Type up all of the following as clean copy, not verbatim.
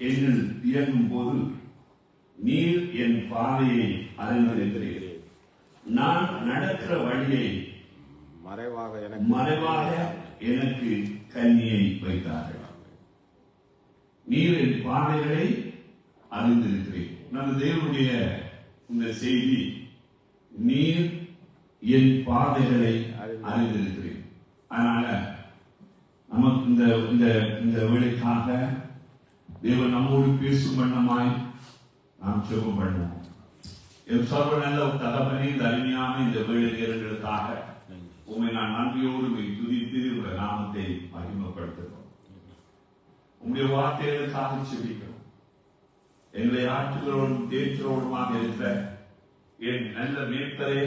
என்னில் இயங்கும் போது நீர் என் பாதையை அறிந்திருக்கிறீர். நான் நடக்கிற வழியை மறைவாக எனக்கு கண்ணியை வைத்தார்கள். நீர் என் பாதைகளை அறிந்திருக்கிறேன். நமது தேவனுடைய இந்த செய்தி, நீர் என் பாதைகளை அறிந்திருக்கிறேன். அதனால நமக்கு இந்த வேலைக்காக தேவன் நம்மோடு பேசும் வண்ணமாய் நாம் ஜெபம் பண்ணுவோம். சர்வ நல்ல தகவனே, இந்த அருமையான இந்த வேலை நேரங்களுக்காக உண்மை நான் நன்றியோடு துதித்து உடைய நாமத்தை மகிமைப்படுத்துகிறோம். உங்களுடைய வார்த்தைகளுக்காக செபிக்கிறோம். எங்களை ஆற்றுகளோடும் தேற்றோடுமாக இருக்கிற என் நல்ல மேற்பரே,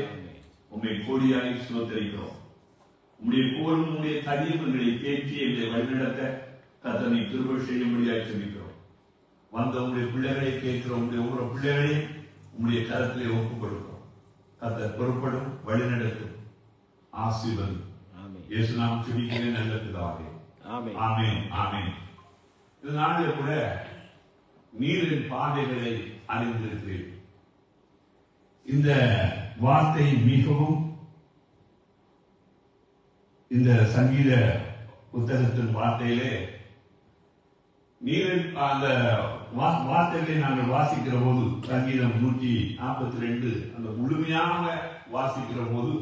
உண்மை கோடியாய் ஸ்தோத்திரிக்கிறோம். உங்களுடைய போரும் உங்களுடைய கடிதங்களை தேற்றி எங்களை வழிநடத்த கர்த்தனை கிருபை செய்யும்படியாய் செபிக்கிறோம். வந்த உங்களுடைய பிள்ளைகளை கேட்கிறோம். உங்களுடைய பிள்ளைகளை உங்களுடைய கருத்திலே ஒப்புக் கொடுக்கிறோம். கர்த்தர் பொறுப்படும், வழிநடத்தும், ஆசீர்வதியும். இயேசு நாமத்தில் செபிக்கிறேன் நல்ல பிதாவே. ஆமென், ஆமென். இந்த நாளில் கூட நீரின் பாதைகளை அறிந்திருக்கிறேன். இந்த வார்த்தை மிகவும் இந்த சங்கீத புத்தகத்தின் வார்த்தையிலே நீரின் அந்த வார்த்தைகளை நாங்கள் வாசிக்கிற போது, சங்கீதம் 142 அந்த முழுமையாக வாசிக்கிற போது,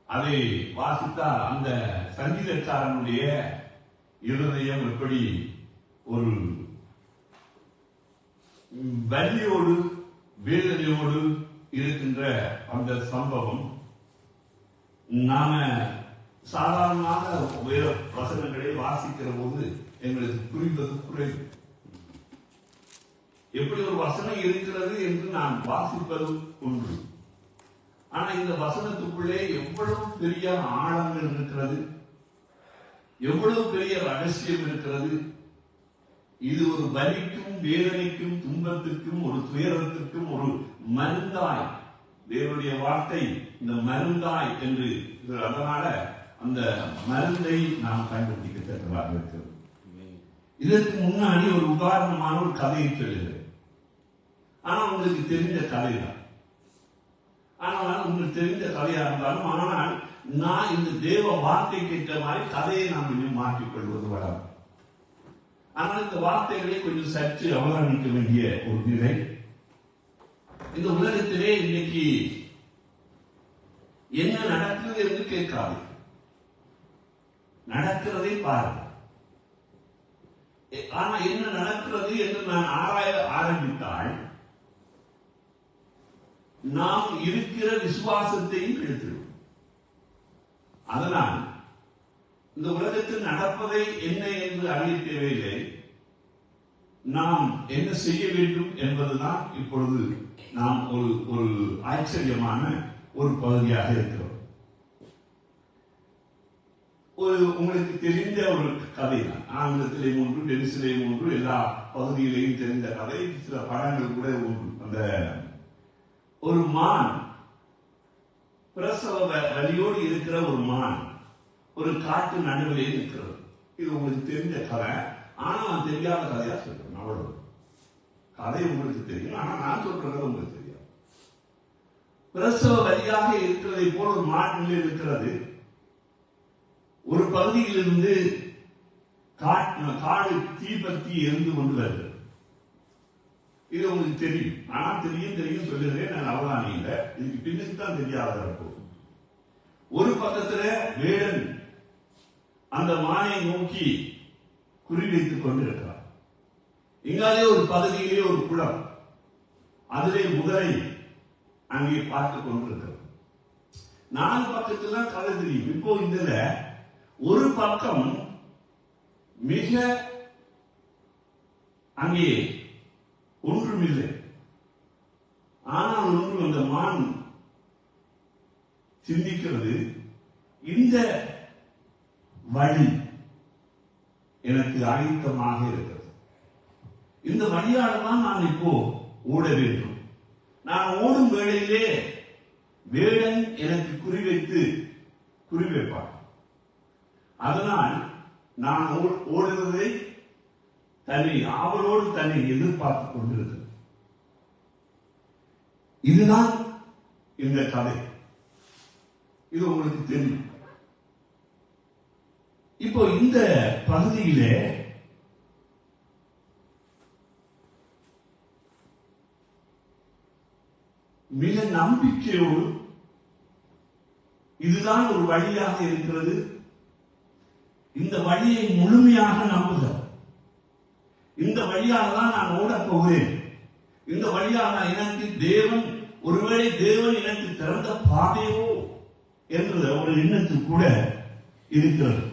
அதை வாசித்தால் அந்த சங்கீதக்காரனுடைய இருதயம் எப்படி ஒரு வலியோடு வேதனையோடு இருக்கின்ற அந்த சம்பவம் நாம சாதாரணமாக வேத வசனங்களை வாசிக்கிற போது எங்களுக்கு புரிவது குறைவு. எப்படி ஒரு வசனம் இருக்கிறது என்று நான் வாசிப்பது ஒன்று. ஆனா இந்த வசனத்துக்குள்ளே எவ்வளவு பெரிய ஆழங்கள் இருக்கிறது, எவ்வளவு பெரிய ரகசியம் இருக்கிறது. இது ஒரு வலிக்கும், வேதனைக்கும், துன்பத்திற்கும், ஒரு துயரத்திற்கும் ஒரு மருந்தாய், தேவனுடைய வார்த்தை இந்த மருந்தாய் என்று. அதனால அந்த மருந்தை நாம் கண்டுபிடிக்கத்தக்கதாக இருக்கிறது. இதற்கு முன்னாடி ஒரு உதாரணமான ஒரு கதையை சொல்லுகிறேன். ஆனா உங்களுக்கு தெரிந்த கதை தான். ஆனால் உங்களுக்கு தெரிந்த கதையா இருந்தாலும், ஆனால் நான் இந்த தேவ வார்த்தை கேட்ட மாதிரி கதையை நாம் இன்னும் மாற்றிக்கொள்வது வளரும். ஆனால் இந்த வார்த்தைகளை கொஞ்சம் சற்று அவதானிக்க வேண்டிய ஒரு நிலை. இந்த உலகத்திலே இன்னைக்கு என்ன நடக்குது என்று கேட்காது, நடக்கிறதை பாருங்கள். ஆனா என்ன நடக்கிறது என்று நான் ஆராய ஆரம்பித்தால் நாம் இருக்கிற விசுவாசத்தையும் கெடுத்துடும். அதனால் இந்த உலகத்தில் நடப்பதை என்ன என்று அறிய தேவையில்லை, நாம் என்ன செய்ய வேண்டும் என்பதுதான் இப்பொழுது நாம் ஒரு ஆச்சரியமான ஒரு பகுதியாக இருக்கிறோம். உங்களுக்கு தெரிந்த ஒரு கதை தான். ஆங்கிலத்திலேயும் ஒன்று, டென்சிலேயும் ஒன்று, எல்லா பகுதியிலையும் தெரிந்த கதை. சில படங்கள் கூட ஒன்று. அந்த ஒரு மான், பிரசவ வலியோடு இருக்கிற ஒரு மான் ஒரு காட்டு நடுவிலே இருக்கிறது. இது உங்களுக்கு தெரிஞ்ச கதை. ஆனா நான் தெரியாத கதையா சொல்றேன். அவ்வளவு கதை உங்களுக்கு தெரியும், ஆனா நான் சொல்றது உங்களுக்கு தெரியாது. பிரசவ வலியாக இருக்கிறதை போல ஒரு மாட்டில் இருக்கிறது. ஒரு பகுதியிலிருந்து காடு தீபத்தி எரிந்து கொண்டு வருகிறது. இது உங்களுக்கு தெரியும். நான் தெரியும் சொல்லுகிறேன். நான் அவதானி இல்லை, இதுக்கு பின்னுக்கு தான் தெரியாத இருக்கும். ஒரு பக்கத்துல வேடன் அந்த மானை நோக்கி குறிவைத்துக் கொண்டிருக்கிறார். இங்காலே ஒரு பகுதியிலே ஒரு குளம், அதிலே முதலை அங்கே பார்த்துக் கொண்டிருக்கிறது. 4 பக்கத்துல கதை தெரியும். இப்போ இதுல ஒரு பக்கம் மிக அங்கே ஒன்றுமில்லை. ஆனால் ஒன்று அந்த மான் சிந்திக்கிறது, இந்த வழி எனக்கு ஆயத்தமாக இருக்கிறது. இந்த வழியால் தான் நான் இப்போ ஓட வேண்டும். நான் ஓடும் வேளையிலே வேடன் எனக்கு குறிவைப்பார். அதனால் நான் ஓடுவதை தன்னை ஆவலோடு தன்னை எதிர்பார்த்துக் கொண்டிருக்கிறது. இதுதான் இந்த கதை. இது உங்களுக்கு தெரியும். இப்போ இந்த பகுதியிலே மிக நம்பிக்கையோடு இதுதான் ஒரு வழியாக இருக்கிறது, இந்த வழியை முழுமையாக நம்புகிறார். இந்த வழியாக தான் நான் ஓடப் போகிறேன், இந்த வழியாக எனக்கு தேவன், ஒருவேளை தேவன் எனக்கு திறந்த பாதையோ என்ற ஒரு எண்ணத்து கூட இருக்கிறது.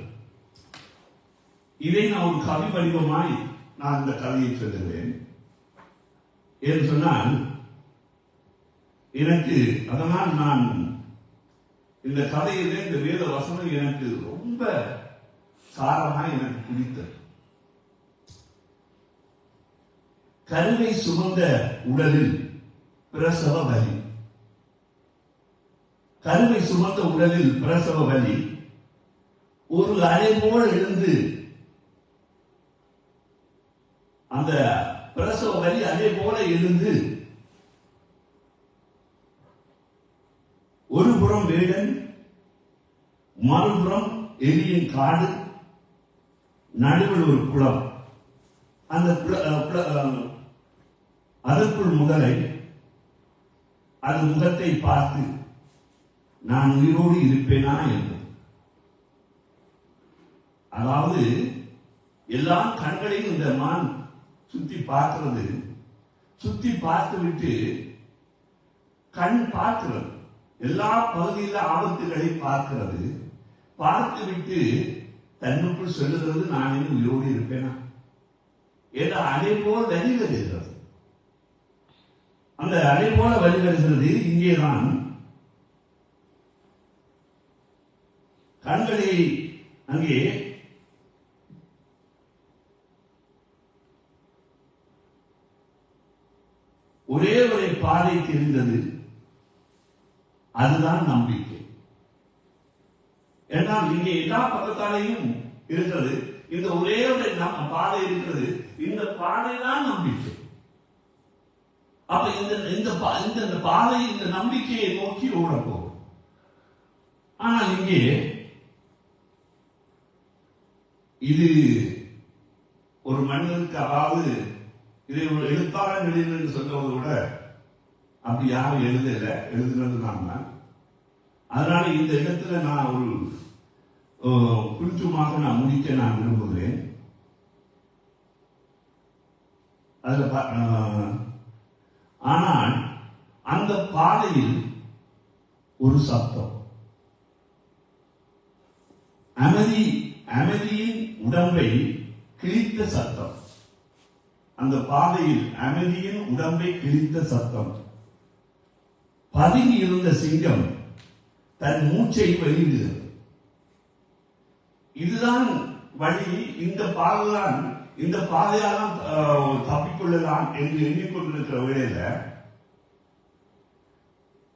இதை நான் ஒரு கவி வடிவமாய் நான் இந்த கவியை சொல்லுகிறேன். என்று சொன்னால் எனக்கு அதனால் நான் இந்த கதையிலே இந்த வேத வசனம் எனக்கு ரொம்ப சாரமாக எனக்கு பிடித்தது. கருவை சுமந்த உடலில் பிரசவ வலி, கருவை சுமந்த உடலில் பிரசவ வலி ஒரு அலை போல் எழுந்து, அந்த பிரசவ வலி அதே போல எழுந்து ஒரு புறம் வேடன், மறுபுறம் எலியின் காடு, நடுவில் ஒரு குளம். அந்த அதற்குள் முதலை அது முகத்தை பார்த்து நான் உயிரோடு இருப்பேனா என்று. அதாவது எல்லா கண்களையும் இந்த மான் சுத்தி பார்க்கிறது, சுத்தி பார்த்து விட்டு கண் பார்க்கிறது, எல்லா பகுதியில் ஆபத்துகளை பார்க்கிறது, பார்த்து விட்டு தன்னுக்குள் சொல்லுகிறது நான் இன்னும் உயிரோடு இருப்பேனா என்ற அதே போல் வழி வருகிறது. அந்த அதே போல வழி வருகிறது. இங்கேதான் கண்களை அங்கே ஒரே ஒரு பாதை தெரிந்தது, அதுதான் நம்பிக்கை. என்றால் இங்கே எல்லா பக்கத்தாலையும் இருக்கிறது, இந்த ஒரே ஒரு பாதை இருக்கிறது, இந்த பாதை தான் நம்பிக்கை. அப்ப இந்த பாதை இந்த நம்பிக்கையை நோக்கி ஓடப்போம். ஆனால் இங்கே இது ஒரு மனிதனுக்கு, அதாவது இதை ஒரு எழுத்தாளர் எழுதுன்னு சொல்றதை விட அப்படி யாரும் எழுதுறது நான் தான். அதனால இந்த இடத்துல நான் ஒரு குறிச்சுமாக நான் முடிக்க நான் விரும்புகிறேன். ஆனால் அந்த பாதையில் ஒரு சத்தம், அமைதியின் உடம்பை கிழித்த சத்தம். அந்த பாதையில் அமைதியின் உடம்பை கிழித்த சத்தம். பதுங்கி இருந்த சிங்கம் தன் மூச்சை வெளியிடுகிறது. இதுதான் வழி, இந்த பாதைதான், இந்த பாதையால் தப்பிக்கொள்ளலாம் என்று எண்ணிக்கொண்டிருக்கிற வேளையில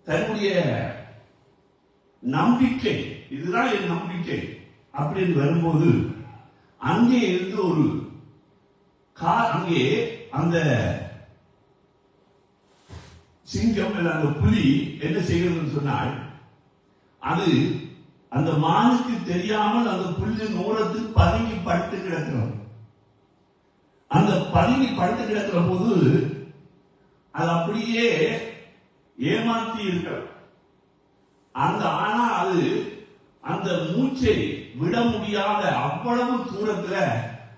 தன்னுடைய நம்பிக்கை, இதுதான் என் நம்பிக்கை அப்படின்னு வரும்போது அங்கே இருந்து ஒரு அங்கே அந்த சிங்கம் அல்ல அந்த புலி என்ன செய்கிறதுன்னு சொன்னால், அது அந்த மானுக்கு தெரியாமல் அந்த புல்லின் ஓரத்தில் பதுங்கி படுத்து கிடக்கிறது. அந்த பதுங்கி படுத்து கிடக்கிற போது அது அப்படியே ஏமாற்றி இருக்கிறது. ஆனா அது அந்த மூச்சை விட முடியாத அவ்வளவு தூரத்துல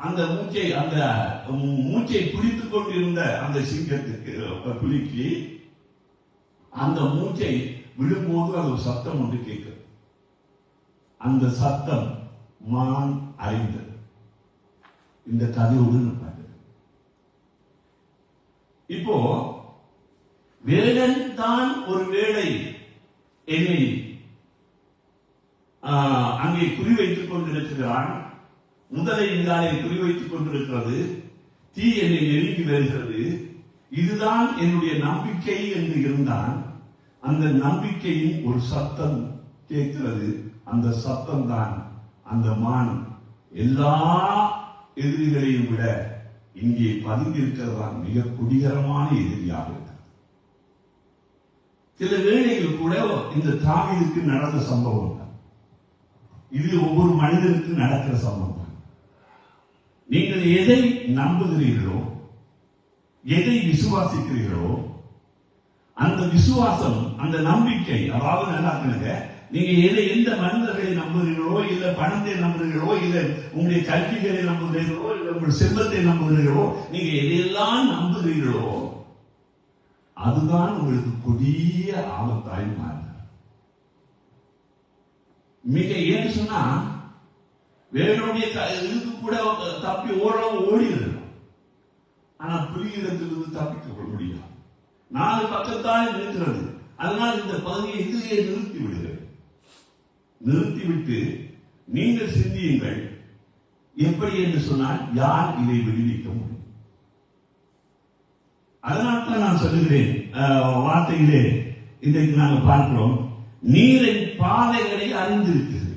அந்த மூச்சை பிடித்துக் கொண்டிருந்த அந்த சிங்கத்துக்கு, புலிக்கு அந்த மூச்சை விடும்போது அது ஒரு சத்தம் ஒன்று கேட்கிறது. அந்த சத்தம் மான் அறிந்தது. இந்த கதையோடு இப்போ வேடன் தான் ஒரு வேளை என்னை அங்கே குறிவைத்துக் கொண்டிருக்கிறான், முதலை இங்காலே குறிவைத்துக் கொண்டிருக்கிறது, தீ என்னை நெருங்கி வருகிறது, இதுதான் என்னுடைய நம்பிக்கை என்று இருந்தான். அந்த நம்பிக்கையின் ஒரு சத்தம் கேட்கிறது. அந்த சத்தம் தான் அந்த மான் எல்லா எதிரிகளையும் விட இங்கே பதுங்கியிருக்கிறதா மிக கொடிகரமான எதிரியாக இருக்கிறது. சில வேளைகள் கூட இந்த தாவீதுக்கு நடந்த சம்பவம் தான். இது ஒவ்வொரு மனிதனுக்கு நடக்கிற சம்பவம். நீங்கள் எதை நம்புகிறீர்களோ, எதை விசுவாசிக்கிறீர்களோ, அந்த விசுவாசம், அந்த நம்பிக்கை, அதாவது நல்லா நீங்க எந்த மனிதர்களை நம்புகிறீர்களோ, இல்ல பணத்தை நம்புகிறீர்களோ, இல்ல உங்களுடைய கல்விகளை நம்புகிறீர்களோ, இல்ல உங்கள் செல்வத்தை நம்புகிறீர்களோ, நீங்க எதையெல்லாம் நம்புகிறீர்களோ அதுதான் உங்களுக்கு கொடிய ஆபத்தாய் மாறும். மிக ஏன்னு சொன்னா வேணுடைய இதுக்கு கூட தப்பி ஓடிடுறோம். ஆனா புலியிடத்திலிருந்து தப்பிக்க முடியாது. 4 பக்கத்தால் இருக்கிறது. அதனால் இந்த பகுதியை இதிலேயே நிறுத்தி விடுகிறது. நிறுத்திவிட்டு நீங்கள் சிந்தியுங்கள், எப்படி என்று சொன்னால் யார் இதை விடுவிக்க முடியும்? அதனால்தான் நான் சொல்லுகிறேன் வார்த்தையிலே இன்றைக்கு நாங்கள் பார்க்கிறோம், நீரின் பாதைகளை அறிந்திருக்கிறது.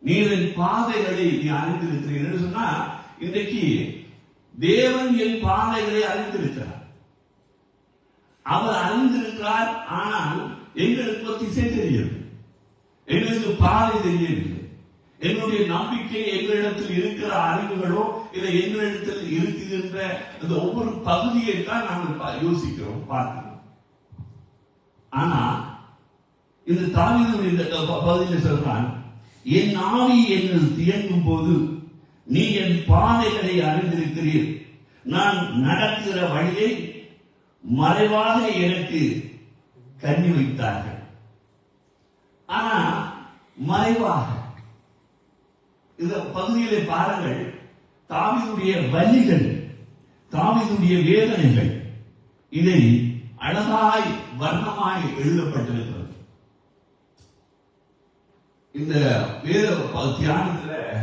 நீரின் பாதைகளை நீ அறிந்திருக்கிறீர்கள் என்று சொன்னா, இன்றைக்கு தேவன் என் பாதைகளை அறிந்திருக்கிறார். அவர் அறிந்திருக்கிறார். ஆனால் எங்களுக்கு திசை தெரியவில்லை, எங்களுக்கு பாதை தெரியவில்லை. என்னுடைய நம்பிக்கை எங்களிடத்தில் இருக்கிற அறிவுகளோ இல்லை எங்களிடத்தில் இருக்கின்ற அந்த ஒவ்வொரு பகுதியை தான் நாங்கள் யோசிக்கிறோம், பார்க்கிறோம். ஆனா இந்த தாவீது இந்த பகுதியில் சொல்றான், என் ஆவி என்னில் தியங்கும் போது நீ என் பாதைகளை அறிந்திருக்கிறீர். நான் நடக்கிற வழியை மறைவாக எனக்கு கண்ணி வைத்தார்கள். ஆனா மறைவாக இந்த பகுதியிலே பாருங்கள், தாவீதுடைய வலிகள், தாவீதுடைய வேதனைகள், இதை அழகாய் வர்ணமாய் எழுதப்பட்டிருக்கிறது. இந்த வேத தியானத்தில்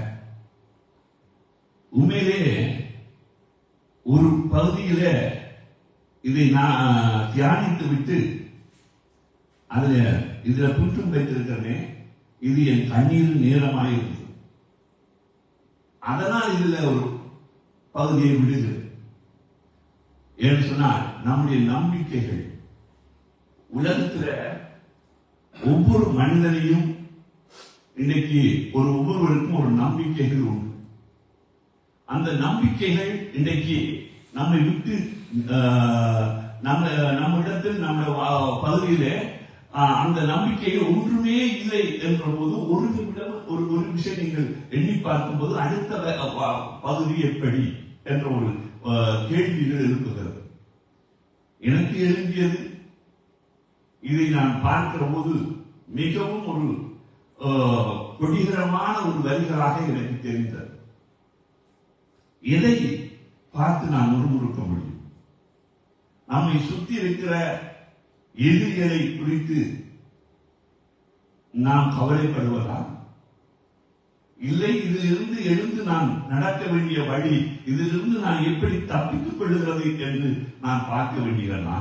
உண்மையிலே ஒரு பகுதியில இதை நான் தியானித்து விட்டு இதுல குற்றம் வைத்திருக்கிறேன். இது என் கண்ணீர் நேரமாயிருந்தது. அதனால் இதுல ஒரு பகுதியை விடுகிறது. ஏன்னு சொன்னால் நம்முடைய நம்பிக்கைகள் உலகத்தில் ஒவ்வொரு மனிதனையும் இன்னைக்கு ஒவ்வொருவருக்கும் ஒரு நம்பிக்கைகள் உண்டு. அந்த நம்பிக்கைகள் இன்றைக்கு நம்மை விட்டு நம்ம இடத்தில் நம்ம பகுதியிலே அந்த நம்பிக்கையில் ஒன்றுமே இல்லை என்ற போது ஒரு விஷயம் நீங்கள் எண்ணி பார்க்கும் போது அடுத்த பகுதி எப்படி என்ற ஒரு கேள்விகள் எழுப்புகிறது. எனக்கு எழுப்பியது இதை நான் பார்க்கிற போது மிகவும் ஒரு கொடிகரமான ஒரு வரிகளாக எனக்கு தெரிந்தது. எதை பார்த்து நாம் முறுமுறுக்க முடியும்? நம்மை சுற்றி இருக்கிற எதிரிகளை குறித்து நாம் கவலைப்படுவதா? இல்லை, இதிலிருந்து எழுந்து நான் நடக்க வேண்டிய வழி, இதிலிருந்து நான் எப்படி தப்பித்துக் கொள்ளுகிறது என்று நான் பார்க்க வேண்டியதா?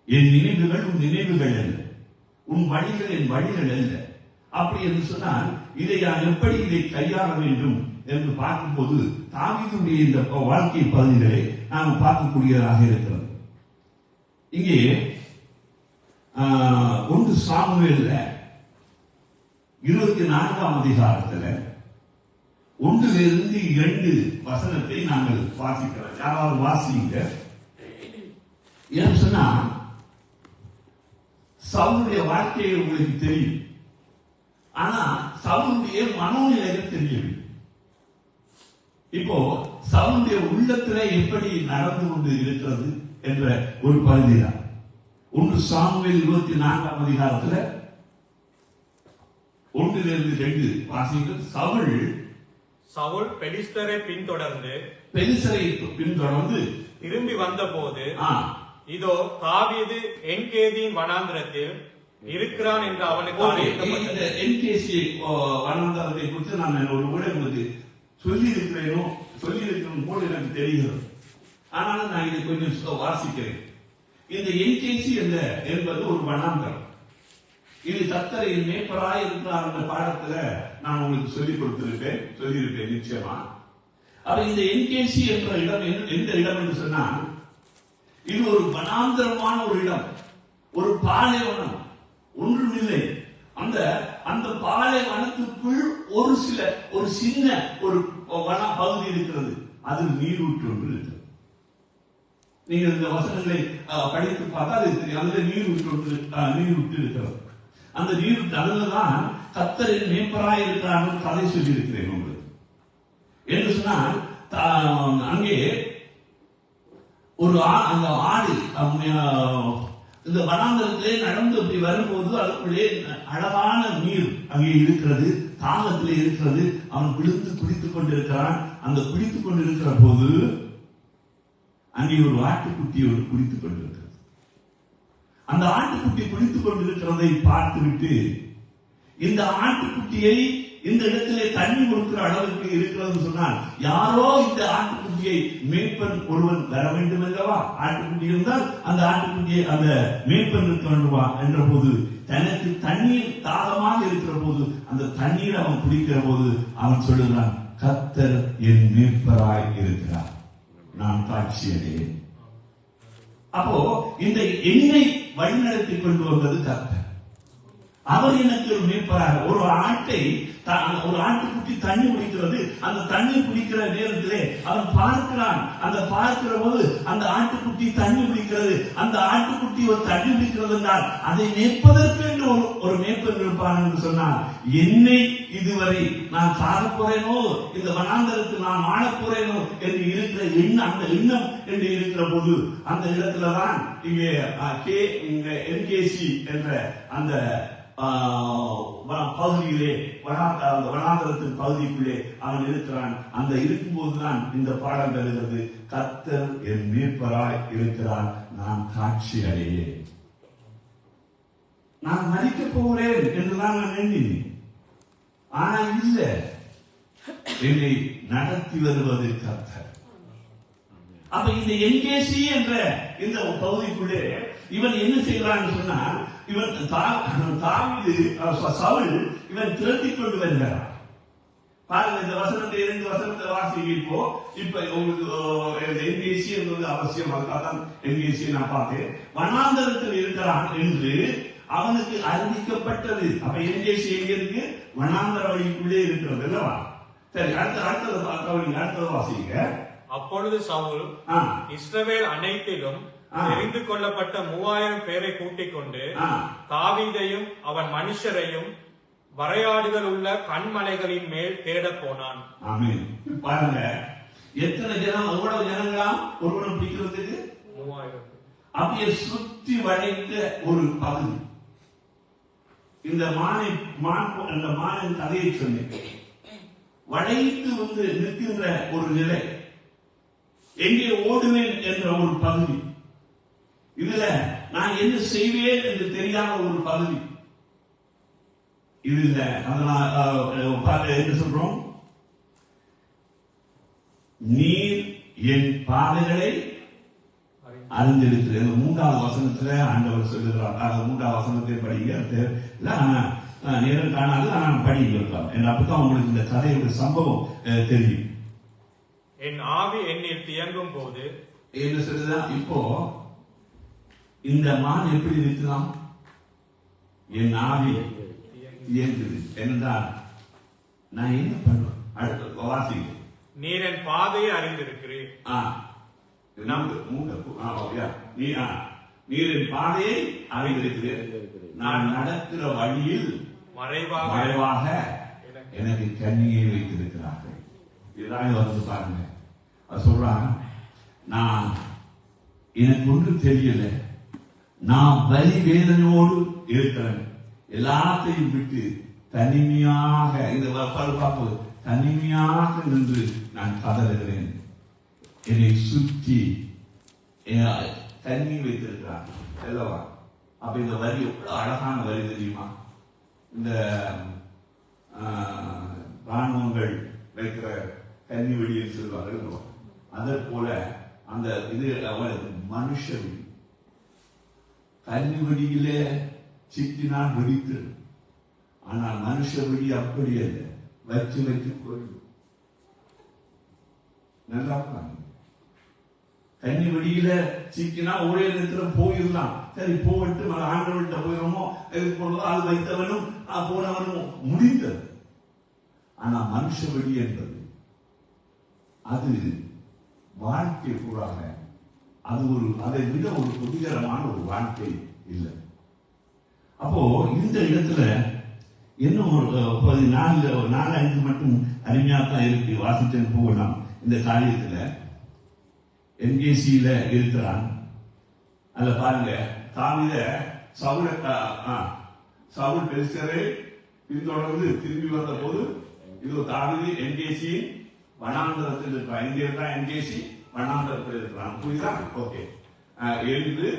என் நினைவுகள் உன் நினைவுகள் அல்ல, உன் வழிகள் என் வழிகள் அல்ல. அப்படி என்று சொன்னால் இதை நான் எப்படி இதை கையாள வேண்டும் என்று பார்க்கும்போது தாவீதுடைய இந்த வாழ்க்கை பகுதிகளை நாம் பார்க்கக்கூடியதாக இருக்கிறது. இங்கே 1 சாமுவேல்ல 24ஆம் அதிகாரத்தில் 1 to 2 வசனத்தை நாங்கள் வாசிக்கிறோம். யாராவது வாசிங்க. ஏன்னு சொன்னா சவுலுடைய வாழ்க்கையை உங்களுக்கு தெரியும், ஆனா சவுலுடைய மனோநிலைகள் தெரியவில்லை. இப்போ சவுலுடைய உள்ளத்துல எப்படி நடந்து கொண்டு இருக்கிறது என்ற ஒரு பகுதி தான் 1 சாமுவேல் 24ஆம் அதிகாரத்துல 1 to 2 வாசிங்கள். சவுல் பெலிஸ்தரை பின்தொடர்ந்து திரும்பி வந்த போது, இதோ தாவீது என்கேதியின் வனாந்திரத்தில் இருக்கிறான் என்று அவனுக்கு வனாந்திரத்தை குறித்து நான் ஒரு முறை உங்களுக்கு சொல்லி இருக்கிறேன் போல எனக்கு தெரிகிறது. ஆனாலும் நான் இதை கொஞ்சம் வாசிக்கிறேன். இந்த என்கேசி என்பது ஒரு வனாந்திரம். இது கர்த்தரின் மேய்ப்பராய் இருக்கிறார் என்ற பாடத்துல நான் உங்களுக்கு சொல்லியிருப்பேன் நிச்சயமா. அப்ப இந்த என்கேசி என்ற இடம் எந்த இடம் என்று சொன்னால் இது ஒரு வனாந்தரமான ஒரு இடம், ஒரு பாலைவனம், ஒன்றுமில்லை. அந்த அந்த பாலைவனத்துக்குள் ஒரு சின்ன ஒரு வன பகுதி இருக்கிறது, அதில் நீரூற்று ஒன்று இருக்கிறது. நீங்கள் இந்த வசனங்களை படித்து பார்த்தா அது தெரியும். அதுல நீரூற்று இருக்கிறது. அந்த நீரூற்று அதுலதான் கர்த்தரின் மேய்ப்பராய் இருக்கிறார் கதை சொல்லி இருக்கிறேன் உங்களுக்கு. என்று சொன்னால் அங்கே ஒரு அந்த ஆடு இந்த வனாந்தரத்திலே நடந்து அப்படி வரும்போது அதுக்குள்ளே அழகான நீர் அங்கே இருக்கிறது, தாகத்திலே இருக்கிறது. அவன் விழுந்து குடித்துக் கொண்டிருக்கிறான். அந்த குடித்துக் கொண்டிருக்கிற போது அங்கே ஒரு ஆட்டுக்குட்டியோடு குடித்துக் கொண்டிருக்கிறது. அந்த ஆட்டுக்குட்டி குடித்துக் கொண்டிருக்கிறதை பார்த்துவிட்டு இந்த ஆட்டுக்குட்டியை இந்த இடத்திலே தண்ணி கொடுக்கிற அளவுக்கு இருக்கிறது சொன்னால், யாரோ இந்த ஆட்டுக்குட்டியை மேய்ப்பன் ஒருவன் வர வேண்டும் என்றவா, ஆட்டுக்குட்டி இருந்தால் அந்த ஆட்டுக்குட்டியை அந்த மேய்ப்பன் இருக்க வேண்டுமா என்ற போது, தனக்கு தண்ணீர் தாகமாக இருக்கிற போது அந்த தண்ணீர் அவன் குடிக்கிற போது அவன் சொல்லுகிறான், கர்த்தர் என் மேய்ப்பராய் இருக்கிறார், நான் காட்சி அடையேன். அப்போ இந்த என்னை வழிநடத்தி கொண்டு வந்தது கர்த்தர். அவர் எனக்கு ஒரு மேய்ப்பராக. ஒரு ஆட்டுக்குட்டி தண்ணி குடிக்கிறது. அந்த தண்ணி குடிக்கிற நேரத்திலே அவன் பார்க்கிறான். அந்த பார்க்கிற போது அந்த ஆட்டுக்குட்டி தண்ணி குடிக்கிறது. அந்த ஆட்டுக்குட்டி ஒரு தண்ணி குடிக்கிறது என்றால் அதை மேய்ப்பதற்கு என்று ஒரு மேய்ப்பன் இருப்பான் என்று சொன்னார். என்னை இதுவரை நான் சாக போறேனோ, இந்த வனாந்தரத்தில் நான் வாழப் போறேனோ என்று இருக்கிற அந்த எண்ணம் என்று இருக்கிற போது அந்த இடத்துலதான் இங்கே என்கேசி என்ற அந்த பகுதியிலே வனாந்தரத்தின் பகுதிக்குள்ளே அவன் இருக்கிறான். அந்த இருக்கும்போதுதான் இந்த பாடம் பெறுகிறது, கர்த்தர் என் மேய்ப்பராய் இருக்கிறார், நான் காட்சி அடையேன். நான் மறிக்க போகிறேன் என்றுதான் நான் எண்ணினேன். ஆனா இல்ல, என்னை நடத்தி வருவது கர்த்தர். அப்ப இந்த என்கேசி என்ற இந்த பகுதிக்குள்ளே இவன் என்ன செய்கிறான்னு சொன்னா, இவன் சவுல் இவன் திரட்டிக் கொண்டு வருகிறான். பாருங்க, இந்த வசனத்தை 2 வசனத்தை வாசிப்போ. இப்ப உங்களுக்கு என்கேசி என்பது அவசியம். அதுக்காக என்கேசி நான் பார்த்தேன். வனாந்தரத்தில் இருக்கிறான் என்று அவனுக்கு அறிவிக்கப்பட்டது. அப்ப என்கேசி எங்க இருக்கு? வனாந்தர வழிக்குள்ளே இருக்கிறது அல்லவா? சரி, அடுத்தது வாசிங்க. அப்பொழுது சவுல் இஸ்ரவேல் அனைத்திலும் தெரிந்து கொள்ளப்பட்ட 3000 பேரை கூட்டிக் கொண்டு தாவீதையும் அவன் மனுஷரையும் வரையாடுகள் உள்ள கண்மலைகளின் மேல் தேட போனான். ஆமென். பாருங்க, எத்தனை ஜனம், எவ்வளவு ஜனங்களா ஒருவனை பிடிக்கிறதுக்கு? 3000. அப்படியே சுற்றி வளைத்த ஒரு பகுதி. இந்த மானின் கதையை சொன்னேன். வளைத்து வந்து நிற்கின்ற ஒரு நிலை, எங்கே ஓடுவேன் என்ற ஒரு பகுதி, இதுல நான் என்ன செய்வேன் என்று தெரியாத ஒரு பகுதி. இது இல்ல, அதனால என்ன சொல்றோம்? நீர் என் பாதைகளை அறிந்திருக்கிறது. 3வது வசனத்துல ஆண்டவர் சொல்லுகிறார். 3வது வசனத்தை படிங்க. நேரம் காணாது, ஆனால் படிக்க இருக்கலாம். அப்பதான் உங்களுக்கு இந்த கதையோட சம்பவம் தெரியும். என் ஆவி என்னில் தியங்கும் போது என்ன சொல்லுதான்? இப்போ இந்த மான் எப்படி இருக்கலாம்? என் ஆவி இயங்குது என்றால் நான் என்ன பண்ணுவேன்? அடுத்த வாசிங்க. நீர் என் பாதையை அறிந்திருக்கிறேன். நீர் என் பாதையை அறிந்திருக்கிறேன். நான் நடக்கிற வழியில் மறைவாக எனக்கு கண்ணியை வைத்திருக்கிறார்கள். இதுதான் வந்து பாருங்க. அது சொல்றாங்க, நான் எனக்கு ஒன்றும் தெரியல, நான் வலி வேதனையோடு இருக்கிறேன், எல்லாத்தையும் விட்டு தனிமையாக இந்த பார்ப்பு தனிமையாக நின்று நான் கதறுகிறேன். என்னை சுற்றி தண்ணி வைத்திருக்கிறான் அல்லவா? அப்ப இந்த வரி எவ்வளவு அழகான வரி தெரியுமா? இந்த ராணுவங்கள் வைக்கிற கன்னி வெடியில் சொல்வார்கள். அதே போல அந்த இது மனுஷ வெடி, கன்னி வெடியிலே சிக்கினால் வெடித்து, ஆனால் மனுஷ வெடி அப்படி அல்ல, வச்சு போயிடும். நல்லா இருக்காங்க. கன்னி வெடியில சிக்கினா ஒரே நேரத்துல போயிடலாம். சரி போவிட்டு ஆண்டவன்கிட்ட போயிடுமோ அது வைத்தவனும் போனவனும் முடிந்தது. ஆனா மனுஷ வெடி என்பது அது வாழ்க்கை கூடாக அது அதை விட ஒரு புதிகரமான ஒரு வாழ்க்கை இல்லை. அப்போ இந்த இடத்துல இன்னும் ஒரு 4-5 மட்டும் அருமையா தான் இருக்கு. வாசிச்சன் போகலாம். இந்த காரியத்துல என்கேசியில இருக்கிறான். அதுல பாருங்க, தாவீத சவுல் பெலிஸ்தரை பின்தொடர்ந்து திரும்பி வந்த போது இது தாவீது என்கேசி வனாந்தரத்தில் இருக்கிறான். இங்கே இருக்கிறான் என்கேசி வனாந்தரத்தில் இருக்கிறான். புரியுதா? ஓகே. எழுந்து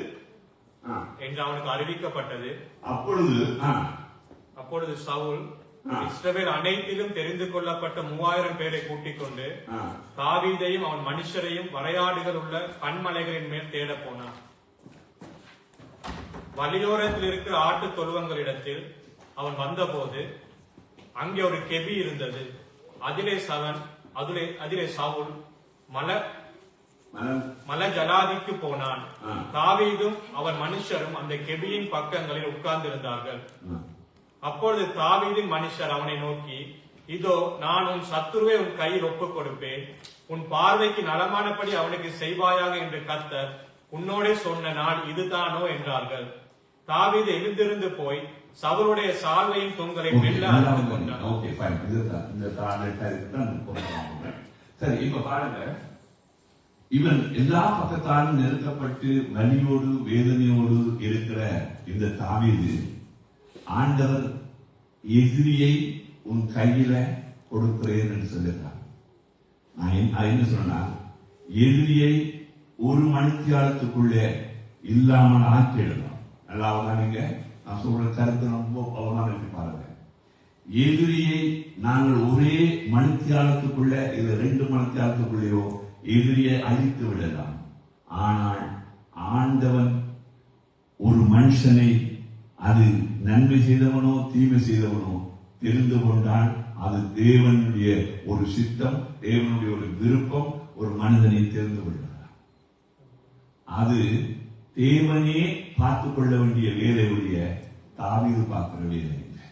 என்று அவனுக்கு அறிவிக்கப்பட்டது. அப்பொழுது சவுல் இஸ்ரவேல் அனைத்திலும் தெரிந்து கொள்ளப்பட்ட 3000 பேரை கூட்டிக் கொண்டு தாவீதையும் அவன் மனுஷரையும் வரையாடுகள் உள்ள கண்மலைகளின் மேல் தேட போனான். வழியோரத்தில் இருக்கிற ஆட்டு தொழுவங்களிடத்தில் அவன் வந்தபோது அங்கே ஒரு கெபி இருந்தது. அதிலே சவுல் மல ஜலாதிக்கு போனான். தாவீதும் அவன் மனுஷரும் அந்த கெபியின் பக்கங்களில் உட்கார்ந்திருந்தார்கள். அப்பொழுது தாவீதின் மனுஷர் அவனை நோக்கி, இதோ நான் உன் சத்துருவை உன் கையில் ஒப்புக் கொடுப்பேன், உன் பார்வைக்கு நலமானபடி அவனுக்கு செய்வாயாக என்று கர்த்தர் உன்னோடே சொன்ன நாள் இதுதானோ என்றார்கள். தாவீது எழுந்திருந்து போய் சவுலுடைய சால்வையின் தொங்கலை மெல்ல அறுத்து கொண்டான். சரி, இப்ப பாருங்க, இவன் எல்லா பக்கத்தாலும் நெருக்கப்பட்டு வலியோடு வேதனையோடு இருக்கிற இந்த தாவீது, ஆண்டவர் எதிரியை உன் கையில கொடுக்கிறேன் என்று சொல்லுகிறார். நான் என்ன சொன்னா, எதிரியை ஒரு மணித்தியாலத்துக்குள்ளே இல்லாமல் ஆக்கிடலாம். நல்லா அவதானிங்க, நான் சொல்ற கருத்து ரொம்ப அவதானித்து பாருங்க. எதிரியை நாங்கள் ஒரே மணித்தியாலத்துக்குள்ள இது 2 மணித்தியாலத்துக்குள்ளேயோ எதிரியை அழித்து விடலாம். ஆனால் ஆண்டவன் ஒரு மனுஷனை அது நன்மை செய்தவனோ தீமை செய்தவனோ தெரிந்து கொண்டால் அது தேவனுடைய ஒரு சித்தம், தேவனுடைய ஒரு விருப்பம். ஒரு மனிதனை தெரிந்து கொள்கிறார். அது தேவனே பார்த்துக் கொள்ள வேண்டிய வேலையுடைய தாவீது பார்க்கிற வேலை இல்லை.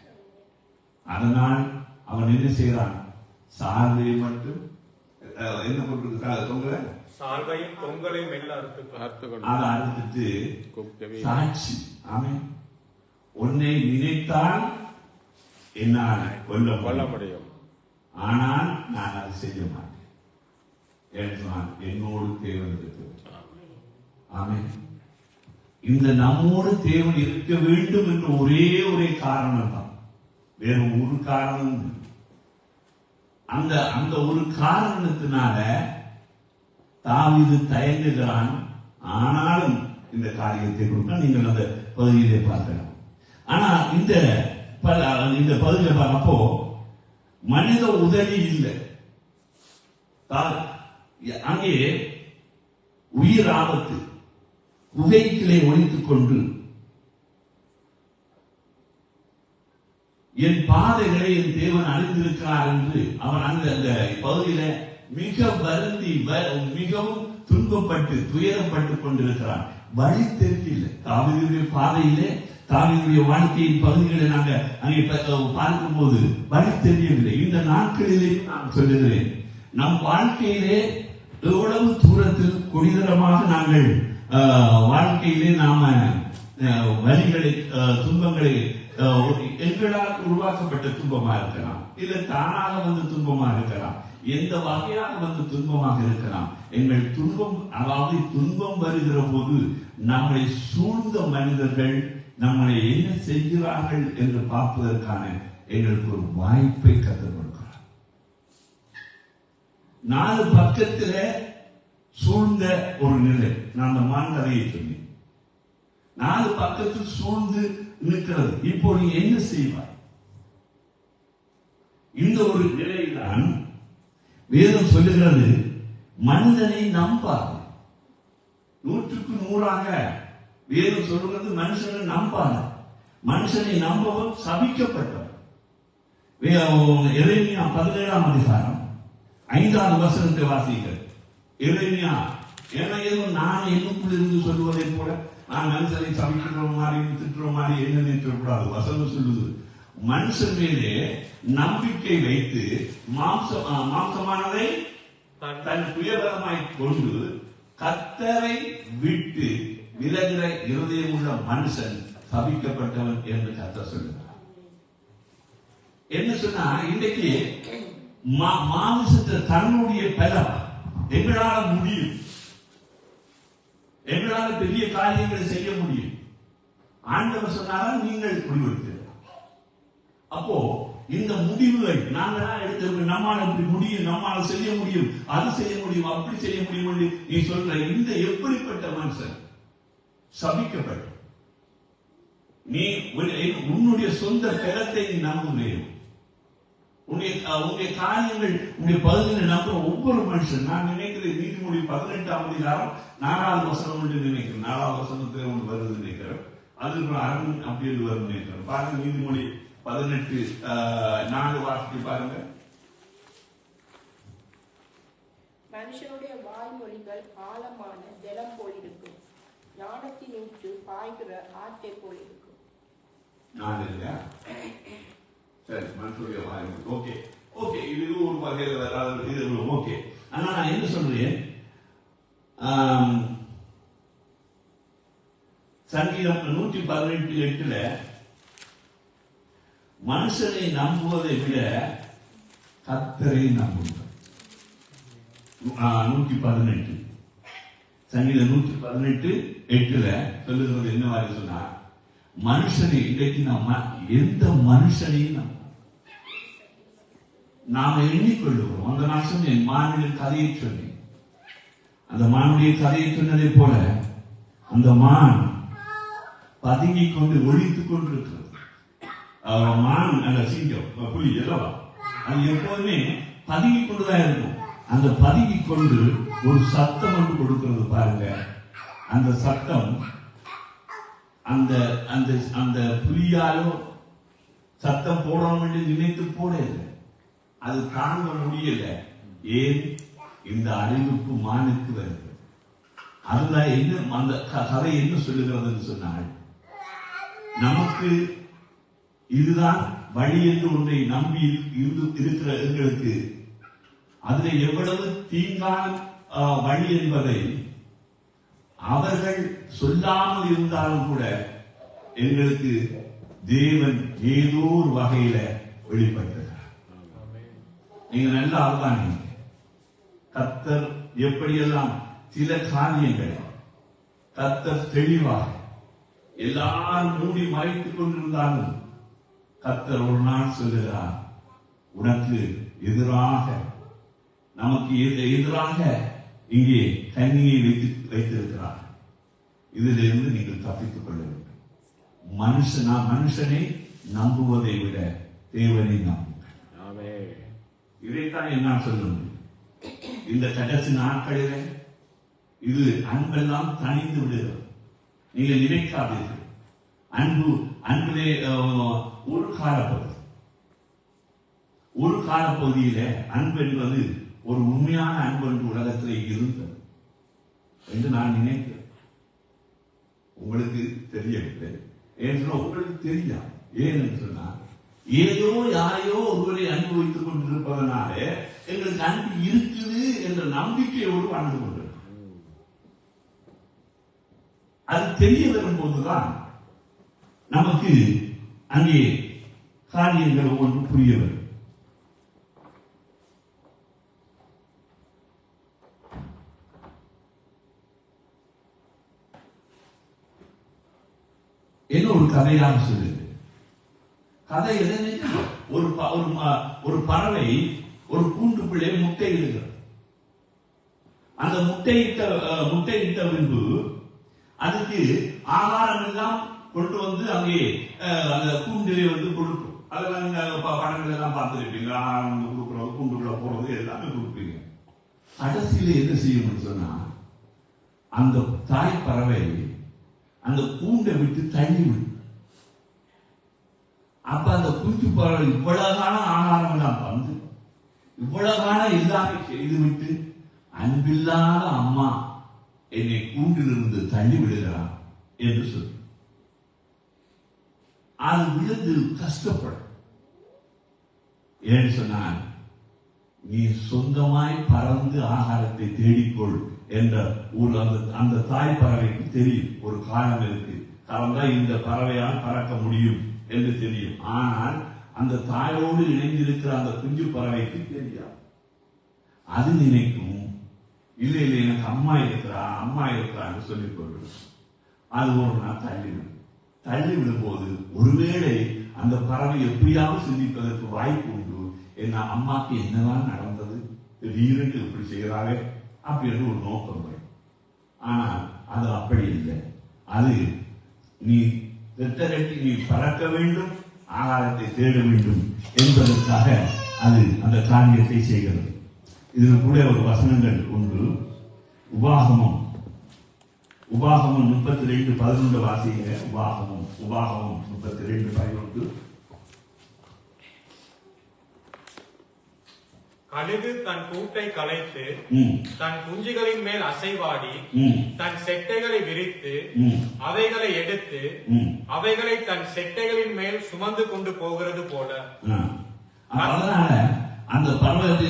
அதனால் அவன் என்ன செய்யறான்? சார்பை மட்டும் என்ன பண்றது? சார்பையும் தொங்கலையும் மெல்ல அறுத்துட்டு சாட்சி, ஆமென், உன்னை நினைத்தால் என்னால் கொல்ல முடியும், ஆனால் நான் அதை செய்ய மாட்டேன் என்றான். என்னோடு தேவன் இருக்கு. ஆமென். இந்த நம்மோடு தேவன் இருக்க வேண்டும் என்று ஒரே காரணம் தான், வேற ஒரு காரணம். அந்த ஒரு காரணத்தினால தாவீது தயங்குகிறான். ஆனாலும் இந்த காரியத்தை கொடுக்க நீங்கள் அந்த பகுதியிலே பார்க்கலாம். ஆனா இந்த பகுதியில் பார்க்கப்போ மனித உதவி இல்லை. அங்கே உயிர் ஆபத்து, குகைகளை ஒழித்துக் கொண்டு என் பாதைகளை என் தேவன் அறிந்திருக்கிறார் என்று அவன் அந்த பகுதியில மிக வருந்தி மிகவும் துன்பப்பட்டு துயரப்பட்டுக் கொண்டிருக்கிறான். வழி தெரியல. தாவீதுடைய பாதையிலே, தாவீதுடைய வாழ்க்கையின் பகுதிகளை நாங்க அங்கே பார்க்கும் போது வழி தெரியவில்லை. இந்த நாட்களிலே நான் சொல்லுகிறேன், நம் வாழ்க்கையிலே எவ்வளவு தூரத்தில் கொடிதரமாக நாங்கள் வாழ்க்கையிலே நாம வழிகளை துன்பங்களை எங்களால் உருவாக்கப்பட்ட துன்பமா இருக்கலாம், இல்ல தானாக வந்து துன்பமாக இருக்கலாம், எந்த வகையாக வந்து துன்பமாக இருக்கலாம். எங்கள் துன்பம், அதாவது துன்பம் வருகிற போது நம்மை சூழ்ந்த மனிதர்கள் நம்மளை என்ன செய்கிறார்கள் என்று பார்ப்பதற்கான எங்களுக்கு ஒரு வாய்ப்பை கற்றுக் கொடுக்கிறார். 4 பக்கத்துல சூழ்ந்த ஒரு நிலை. நான் அந்த மாங்கதையை சொன்னேன். 4 பக்கத்தில் சூழ்ந்து நிற்கிறது. இப்போ நீ என்ன செய்வாய்? இந்த ஒரு நிலையில்தான் வேதம் சொல்லுகிறது, மனிதனை நம்பாது. 100க்கு 100 வேதம் சொல்லுகிறது, மனுஷனை நம்பாது. மனுஷனை நம்பவன் சபிக்கப்பட்டவன். எரேமியா 17ஆம் அதிகாரம் 5வது வசனத்தை வாசிக்கிறது. எளிமையா ஏன்னா எதுவும் நான் என்னுக்குள் இருந்து சொல்வதை போல நான் மனுஷனை சமைக்கிற மாதிரி திட்டுற மாதிரி என்ன நினைக்கக்கூடாது. வசனம் சொல்லுது மனுஷன் மேலே நம்பிக்கை வைத்து மாம்சமானதை தன் சுயபலமாய் கொண்டு கர்த்தரை விட்டு விலகிற இருதயம் உள்ள மனுஷன் சபிக்கப்பட்டவன் என்று கர்த்தர் சொல்லுகிறார். என்ன சொன்னா இன்றைக்கு மாமிசத்தை தன்னுடைய பலம் எங்களால முடியும், எங்களால பெரிய காரியங்களை செய்ய முடியும். ஆண்டவர் சொன்னாலும் நீங்கள் முடிவெடுத்தீர்கள். அப்போ இந்த முடிவுகள் நாங்களா எடுத்து நம்மால் அப்படி முடியும், நம்மால் செய்ய முடியும், அது செய்ய முடியும், அப்படி செய்ய முடியும் என்று நீ சொல்ற இந்த எப்படிப்பட்ட மனுஷன் சபிக்கப்பட்ட நீ உன்னுடைய சொந்த பலத்தை நீ நம்புகிறேன். உன்னுடைய காரியங்கள் உன்னுடைய பகுதியை நம்புற ஒவ்வொரு மனுஷன் நான் நினைக்கிறேன் நீதிமொழி 18ஆம் அதிகாரம் 4வது வசனம் என்று நினைக்கிறேன். 4வது வசனத்தில் ஒன்று வருது நினைக்கிறேன். அது அரண் அப்படின்னு வரும் நினைக்கிறேன். பாருங்க நீதிமொழி 18:4 வாசித்து பாருங்க. மனுஷனுடைய வாய்மொழிகள் ஆழமான ஜலம் போல் இருக்கும், ஞானத்தின் ஊற்று பாய்கிற ஆற்றை போல் இருக்கும். நான் இல்லையா? சரி, மனுஷனுடைய வாய்மொழி ஓகே ஓகே, இது ஒரு வகையில் வராது, இது ஓகே. ஆனா நான் என்ன சொல்றேன், சங்கீதம் 118:8 மனுஷனை நம்புவதை விட கர்த்தரை நம்புங்கள். 118 சங்கீதம் 118:8 சொல்லுகிறது என்னவாறு சொன்னா, மனுஷனை இன்றைக்கு நம்ம எந்த மனுஷனையும் நாம எண்ணிக்கொள்ளுகிறோம். அந்த நான் சொன்னேன் மானுடைய கதையை சொன்னேன். அந்த மானுடைய கதையை சொன்னதை போல அந்த மான் பதுங்கிக் கொண்டு ஒழித்துக் கொண்டிருக்கிறது. மான் அந்த சிங்கம் புலி எல்லவா அது எப்போதுமே பதுங்கிக் கொண்டுதான் இருக்கும். அந்த பதுங்கிக் கொண்டு ஒரு சத்தம் ஒன்று கொடுக்கிறது பாருங்க. அந்த சத்தம் அந்த அந்த அந்த புலியாலோ சத்தம் போடணும் என்று நினைத்து போடல, அது தாங்க முடியல. ஏன் இந்த அறிவுக்கு மானுக்கு வருது. அதுதான் என்ன அந்த கதை என்ன சொல்லுகிறது சொன்னால், நமக்கு இதுதான் வழி என்று ஒன்றை நம்பி இருக்கிற எங்களுக்கு அதுல எவ்வளவு தீங்கான வழி என்பதை அவர்கள் சொல்லாமல் இருந்தாலும் கூட எங்களுக்கு தேவன் ஏதோ ஒரு வகையில வெளிப்பட்டார். நீங்க நல்ல ஆள்தானே. கர்த்தர் எப்படியெல்லாம் சில காரியங்களை கர்த்தர் தெளிவாக எல்லாரும் மூடி மறைத்துக் கொண்டிருந்தாலும் கர்த்தர் ஒரு நாள் சொல்லுகிறார், உனக்கு எதிராக நமக்கு எதிராக இங்கே கண்ணியை வைத்திருக்கிறார், இதிலிருந்து நீங்கள் தப்பித்துக் கொள்ள வேண்டும். மனுஷனை நம்புவதை விட தேவனை நம்புங்கள். இதைத்தான் என்ன சொல்ல முடியும். இந்த கடைசி நாட்களில் இது அன்பெல்லாம் தணிந்து விடுகிறது. நீங்கள் நினைக்காதீர்கள், அன்பிலே ஒரு காலப்பகுதியில அன்பு என்பது ஒரு உண்மையான அன்பு என்று உலகத்தில் இருந்தது என்று நான் நினைக்கிறேன். உங்களுக்கு தெரியவில்லை என்று உங்களுக்கு தெரியாது. ஏன் என்று சொன்னால், ஏதோ யாரையோ ஒருவரை அனுபவித்துக் கொண்டிருப்பதனால எங்களுக்கு அன்பு இருக்குது என்ற நம்பிக்கையோடு வாழ்ந்து கொண்டிருக்கிறோம். அது தெரிய வரும்போதுதான் நமக்கு அங்கே காரியங்கள் ஒவ்வொன்று புரிய வரும். என்ன ஒரு கதையாக சொல்லுது. கதை எதற்கு, ஒரு பறவை ஒரு கூண்டுக்குள்ளே முட்டையிடுகிறது. அந்த முட்டையிட்ட பின்பு அதுக்கு ஆகாரம் எல்லாம் கொண்டு வந்து அங்கே அந்த கூண்டிலே வந்து கொடுக்கும். அதெல்லாம் நீங்க படங்கள் எல்லாம் பார்த்துருப்பீங்க. ஆகாரம் வந்து கொடுக்குறது, கூண்டுக்குள்ள போறது எல்லாமே கொடுப்பீங்க. கடைசியில என்ன செய்யணும்னு சொன்னா, அந்த தாய் பறவை அந்த கூண்டை விட்டு தள்ளி விடும். அப்ப அந்த குஞ்சு பறவை இவ்வளவுகான ஆகாரம் எல்லாம் வந்து இவ்வளவுகான எல்லாமே செய்து விட்டு அன்பில்லாத அம்மா என்னை கூண்டிலிருந்து தள்ளி விடுகிறான் என்று சொல்லு. அது விழுந்து கஷ்டப்படும். ஏன்னு சொன்னால், நீ சொந்தமாய் பறந்து ஆகாரத்தை தேடிக்கொள் என்ற ஒரு அந்த தாய் பறவைக்கு தெரியும், ஒரு காலம் இருக்கு, பறந்தால் இந்த பறவையால் பறக்க முடியும் என்று தெரியும். ஆனால் அந்த தாயோடு இணைந்திருக்கிற அந்த குஞ்சு பறவைக்கு தெரியாது. அது நினைக்கும், இல்லை இல்லை எனக்கு அம்மா இருக்கிறான்னு சொல்லிக் கொள்ளும். அது ஒரு நாள் தள்ளிவிடும் போது ஒருவேளை அந்த பறவை எப்படியாவது சிந்திப்பதற்கு வாய்ப்பு உண்டு. என்ன அம்மாக்கு என்னதான் நடந்தது, திடீரென்று இப்படி செய்கிறாரே அப்படின்னு ஒரு நோக்கம் வரும். ஆனால் அது அப்படி இல்லை. அது நீ திட்டகட்டி நீ பறக்க வேண்டும், ஆகாரத்தை தேட வேண்டும் என்பதற்காக அது அந்த காரியத்தை செய்கிறது. இதில் கூட ஒரு வசனங்கள் உண்டு. உபாகமம் 32:11 வாசிங்க. உபாகமம் 32:11. கழுகு தன் கூட்டை கலைத்து தன் குஞ்சுகளின் மேல் அசைவாடி தன் செட்டைகளை விரித்து அவைகளை எடுத்து அவைகளை தன் செட்டைகளின் மேல் சுமந்து கொண்டு போகிறது போல. அதனால அந்த பறவை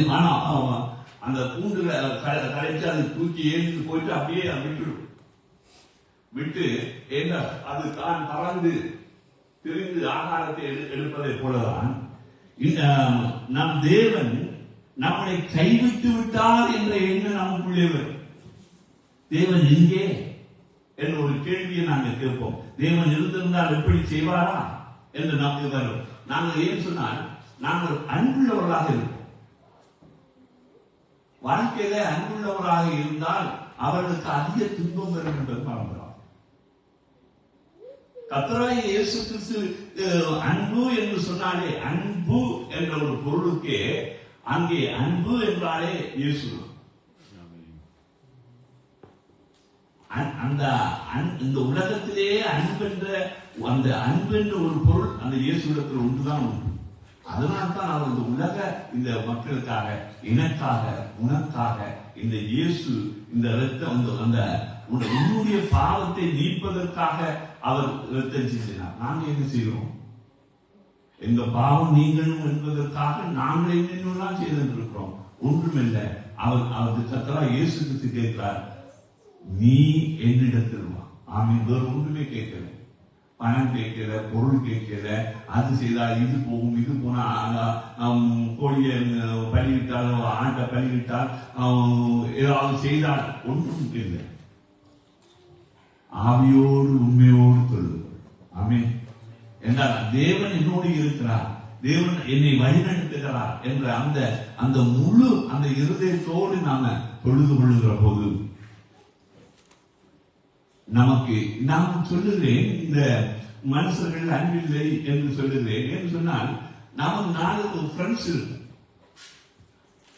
அந்த கூண்டுல கலைச்சு அது தூக்கி ஏறிட்டு போயிட்டு அப்படியே விட்டு என்ன அது தான் பறந்து திரிந்து ஆகாரத்தை எடுப்பதை போலதான் நம் தேவன் நம்மை கைவிட்டு விட்டார் என்ற எண்ணம் நமக்குள்ளே வரும். தேவன் எங்கே என்ற ஒரு கேள்வியை நாங்கள் கேட்போம். தேவன் இருந்திருந்தால் எப்படி செய்வாரா என்று நமக்கு வரும். நாங்கள் ஏன் சொன்னால், நாங்கள் அன்புள்ளவர்களாக இருப்போம். வாழ்க்கையில அன்புள்ளவராக இருந்தால் அவர்களுக்கு அதிக துன்பம் வரும் என்பது மறந்துடும். கர்த்தராகிய இயேசு கிறிஸ்து அன்பு என்று சொன்னாலே, அன்பு என்ற ஒரு பொருளுக்கே அங்கே அன்பு என்றாலே இயேசு. இந்த உலகத்திலே அன்பென்ற அந்த அன்பென்ற ஒரு பொருள் அந்த இயேசுடத்தில் ஒன்றுதான் உண்டு. அதனால்தான் அவர் இந்த உலக இந்த மக்களுக்காக, எனக்காக, உனக்காக இந்த இயேசு இந்த ரத்தம் அந்த உன்னுடைய பாவத்தை நீப்பதற்காக அவர் ரத்தம் செஞ்சினார். நாங்க என்ன செய்கிறோம்? எங்க பாவம் நீங்களும் என்பதற்காக நாங்கள் என்னென்னலாம் செய்திருக்கிறோம்? ஒன்றுமில்லை. அவருக்கு கர்த்தராகிய இயேசு கிறிஸ்து கேட்கிறார், நீ என்னிடத்தில் வா. ஆமீன். வேறு ஒன்றுமே கேட்கல. பணம் கேட்கல, பொருள் கேட்கல. அது செய்தால் இது போகும், இது போனா கோழியை பலிவிட்டால், ஆட்டை பலிவிட்டால், ஏதாவது செய்தால் ஒன்றும் இல்லை. ஆவியோடு உண்மையோடு சொல்லுங்கள். ஆமீன். என்றால் தேவன் என்னோடு இருக்கிறார், தேவன் என்னை வழிநடத்துகிறார் என்ற அந்த முழு அந்த இருதயத்தோடு நாம தொழுது கொள்ளுகிற போது நமக்கு நான் சொல்லுகிறேன், இந்த மனுஷர்கள் அன்பில்லை என்று சொல்லுகிறேன். என்று சொன்னால் நமக்கு 4 ஃப்ரெண்ட்ஸ்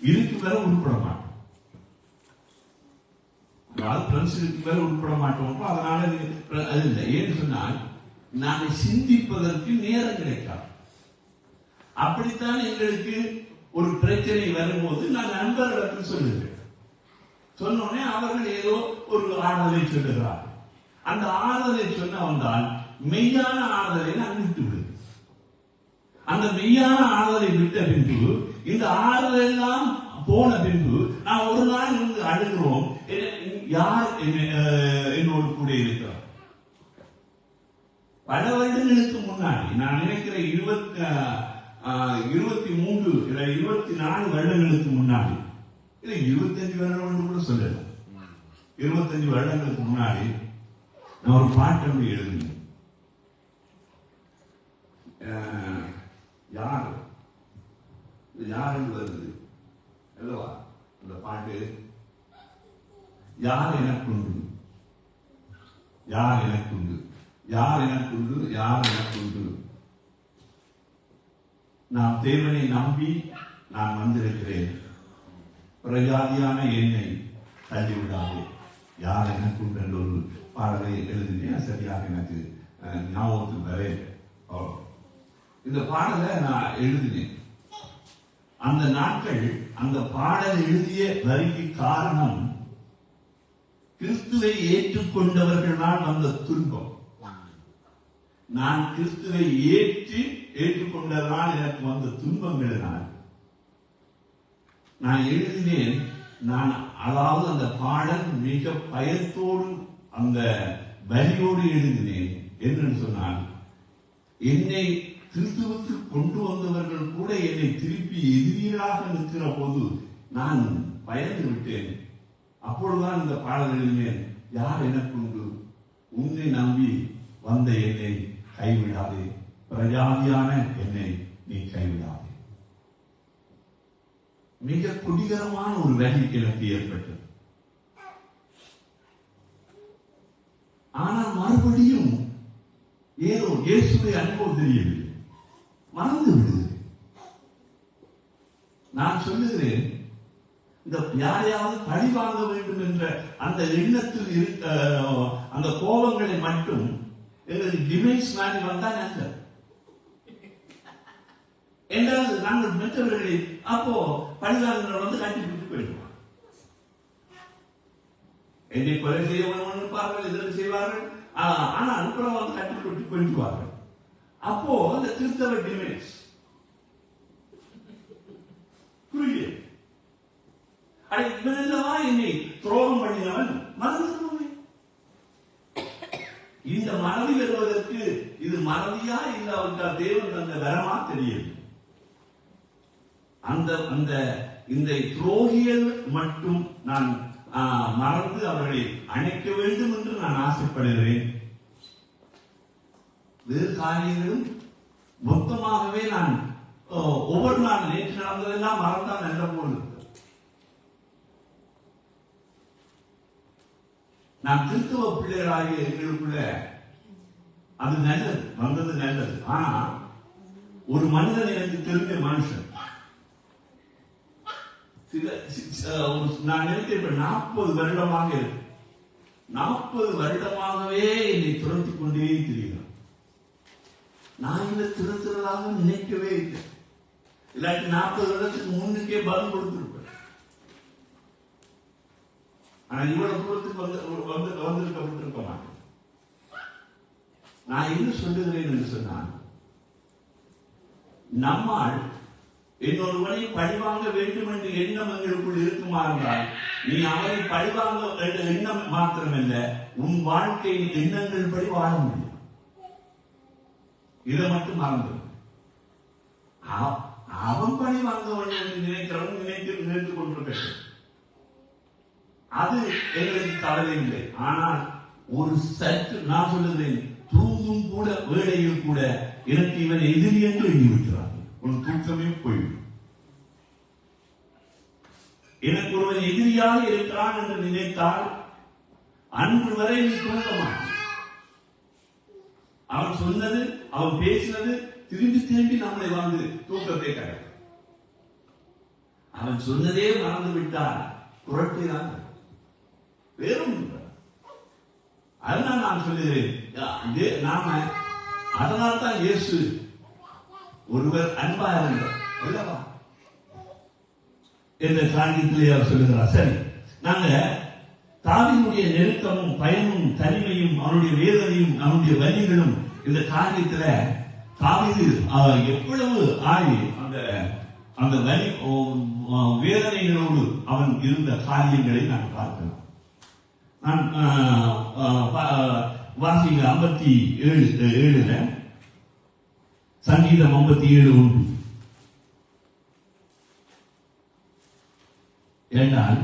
இருக்கு வர உட்பட மாட்டோம். ஃப்ரெண்ட்ஸ் இருக்கு வர உட்பட மாட்டோம். அதனால அது இல்லை. ஏன்னு சொன்னால் நாங்கள் சிந்திப்பதற்கு நேரம் கிடைக்காது. அப்படித்தான் எங்களுக்கு ஒரு பிரச்சனை வரும்போது நான் நண்பர்களுக்கு சொல்லுகிறேன். சொன்னோடனே அவர்கள் ஏதோ ஒரு ஆறுதலை சொல்லுகிறார். அந்த ஆறுதலை சொன்ன வந்தால் மெய்யான ஆறுதலை நான் விட்டு விடு. அந்த மெய்யான ஆறுதலை விட்ட பின்பு, இந்த ஆறுதல் எல்லாம் போன பின்பு நான் ஒரு நாள் இருந்து அழுகிறோம், யார் என்னோடு கூட இருக்கிறார். பல வருடங்களுக்கு முன்னாடி, நான் நினைக்கிறேன் 23 இல்லை 24 வருடங்களுக்கு முன்னாடி, இல்லை 25 வருடம் கூட சொல்லல, 25 வருடங்களுக்கு முன்னாடி நான் ஒரு பாட்டு எழுதினேன். யார் வருது அல்லவா அந்த பாட்டு? யார் எனக்குண்டு, யார் எனக்குண்டு, யார் எனக்குண்டு, யார் எனக்குண்டு. நான் தேவனை நம்பி நான் வந்திருக்கிறேன், பிரஜாதியான என்னை தள்ளிவிடாதே, யார் எனக்குண்டு என்ற ஒரு பாடலை எழுதினேன். சரியாக எனக்கு ஞாபகத்துக்கு வரேன். இந்த பாடலை நான் எழுதினேன். அந்த நாட்கள் அந்த பாடல் எழுதிய வரிக்கு காரணம் கிறிஸ்துவை ஏற்றுக்கொண்டவர்களால் வந்த துன்பம். நான் கிறிஸ்துவை ஏற்றுக்கொண்டதனால் எனக்கு வந்த துன்பங்களினால் நான் எழுதினேன். நான் அதாவது அந்த பாடல் மிக பயத்தோடு அந்த வரியோடு எழுதினேன். என்று சொன்னால் என்னை கிறிஸ்துவுக்கு கொண்டு வந்தவர்கள் கூட என்னை திருப்பி எதிரியாக நிற்கிற போது நான் பயந்து விட்டேன். அப்பொழுதுதான் இந்த பாடல் எழுதினேன். யார் எனக்குண்டு, உன்னை நம்பி வந்த என்னை கைவிடாதே, பிரஜாதியான என்னை நீ கைவிடாதே. மிக கொடிகரமான ஒரு வரி எனக்கு ஏற்பட்டது. ஆனால் மறுபடியும் ஏதோ இயேசுவை அனுபவம் தெரியவில்லை, மறந்து விடுகிறேன். நான் சொல்லுகிறேன், இந்த யாரையாவது பழி வாங்க வேண்டும் என்ற அந்த எண்ணத்தில் இருக்க அந்த கோபங்களை மட்டும் எங்களுக்கு டிவைஸ் மாதிரி வந்தால் நல்லது என்றால் நாங்கள் மற்றவர்களை அப்போ பழிவாளர்கள் வந்து கட்டி விட்டு போயிடுவார். என்னை கொலை செய்ய இருப்பார்கள், எதிர்ப்பு செய்வார்கள். ஆனால் அனுப்புறம் வந்து கட்டி விட்டு போயிடுவார்கள். அப்போ அந்த கிறிஸ்தவ டிவைஸ் புரிய இவனல்லவா என்னை துரோகம் பண்ணினவன், மறந்துடுவோமே. இந்த மறதி வருவதற்கு இது மறதியா இல்லாவிட்டால் தேவன் அந்த வரமா தெரியல. அந்த அந்த இந்த துரோகிகள் மட்டும் நான் மறந்து அவர்களை அணைக்க வேண்டும் என்று நான் ஆசைப்படுகிறேன். வேறு காரியங்களும் மொத்தமாகவே நான் ஒவ்வொரு நாள் நேற்று நடந்ததெல்லாம் மறந்தான் நல்ல போல் இருக்கு. நான் கிறிஸ்தவ பிள்ளைகளாகிய எங்களுக்குள்ள அது நல்லது, வந்தது நல்லது. ஆனா ஒரு மனிதன், எனக்கு தெரிஞ்ச மனுஷன், நான் நினைக்கிறேன் 40 வருடமாக இருக்கு, 40 வருடமாகவே என்னை துரத்தி கொண்டே தெரியும். நான் இந்த திருத்துறதாக நினைக்கவே இல்லை. இல்லாட்டி 40 வருடத்துக்கு முன்னுக்கே பலம் கொடுத்திருப்பேன். ஆனா இவ்வளவு தூரத்துக்கு வந்திருக்க மாட்டேன். நான் என்ன சொல்லுகிறேன் என்று சொன்னால், நம்மால் இன்னொருவனை பழிவாங்க வேண்டும் என்ற எண்ணம் எங்களுக்குள் இருக்குமா என்றால், நீ அவரை பழிவாங்க என்ற எண்ணம் மாத்திரமல்ல, உன் வாழ்க்கையின் எண்ணங்கள் படி வாழ முடியும். இதை மட்டும் மறந்து அவன் பழி வாங்க வேண்டும் என்று நினைக்கிறவன் நினைத்து கொண்டிருக்க, அது எங்களுக்கு கவலை இல்லை. ஆனால் ஒரு சற்று நான் சொல்லுகிறேன், தூங்கும் கூட வேளையில் கூட எனக்கு இவன் எதிரி என்று எண்ணிவிட்டார்கள். உன் தூக்கமே போய்விடும். எனக்கு ஒருவன் எதிரியாக இருக்கிறான் என்று நினைத்தால் அன்று வரை நீ தூங்க மாட்டான். அவன் சொன்னது, அவன் பேசினது திரும்பி திரும்பி நம்மளை வந்து தூக்கத்தை கிடைக்கும். அவன் சொன்னதே மறந்து விட்டால் புரட்டை தான் வேறும். அதனால் நான் சொல்லுகிறேன், நாம அதனால் தான் இயேசு ஒருவர் அன்பா இருந்தார் அல்லவா என்ற காரியத்திலே அவர் சொல்லுகிறார். சரி, நாங்க தாவீதுடைய நெருக்கமும் பயமும் தனிமையும் அவனுடைய வேதனையும் அவனுடைய வலிகளும் இந்த காரியத்துல தாவீது எவ்வளவு ஆகி அந்த வலி வேதனைகளோடு அவன் இருந்த காரியங்களை நான் பார்க்கலாம். நான் வாசிங்க 57 சங்கீதம் 57:1. ஏனால்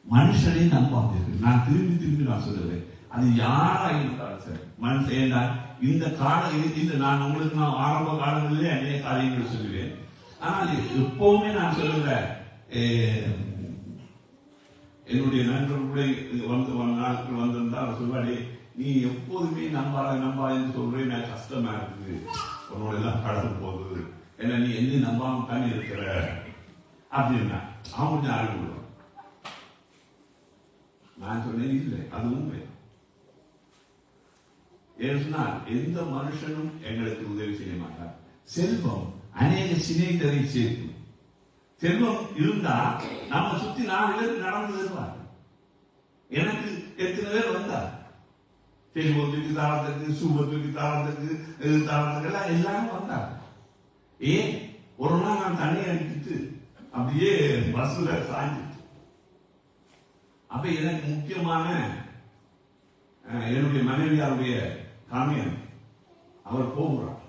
மனுஷனை நம்பாதீர்கள். நான் திரும்பி நான் சொல்லுவேன், அது யாரா இருந்தாலும் சரி மனுஷன். ஏனால் இந்த நான் உங்களுக்கு ஆரம்ப காலங்களிலே அநேக காரியங்கள் சொல்லுவேன். ஆனால் எப்பவுமே நான் சொல்லுவேன், என்னுடைய நண்பர்களுடைய நாட்கள் வந்திருந்தால் சொல்வாடே, நீ எப்போதுமே நம்பாதுன்னு சொல்றேன், எனக்கு கஷ்டமா இருக்குது, உன்னோட எல்லாம் கடந்து போகுது, ஏன்னா நீ என்ன நம்பாம தானே இருக்கிற அப்படின்னா அவன் கொஞ்சம் ஆரம்பிடுவான். நான் சொன்னேன், இல்லை, அது உண்மை. ஏன்னா எந்த மனுஷனும் எங்களுக்கு உதவி செய்ய மாட்டார். செல்வம் அநேக சிநேகிதரை சேர்க்கும். செல்வம் இருந்தா நம்ம சுத்தி 4 பேர் நடந்து வருவார். எனக்கு எத்தனை பேர் வந்தார், செல்வத்துக்கு தாளத்துக்கு, சுபத்துக்கு தாளத்துக்கு, தாளத்துக்கு எல்லாரும் வந்தார். ஏன் ஒரு நாள் நான் தண்ணி அடிச்சுட்டு அப்படியே பஸ்ல சாய்ந்து, அப்ப எனக்கு முக்கியமான என்னுடைய மனைவியாருடைய காமியன் அவர் போகிறார்,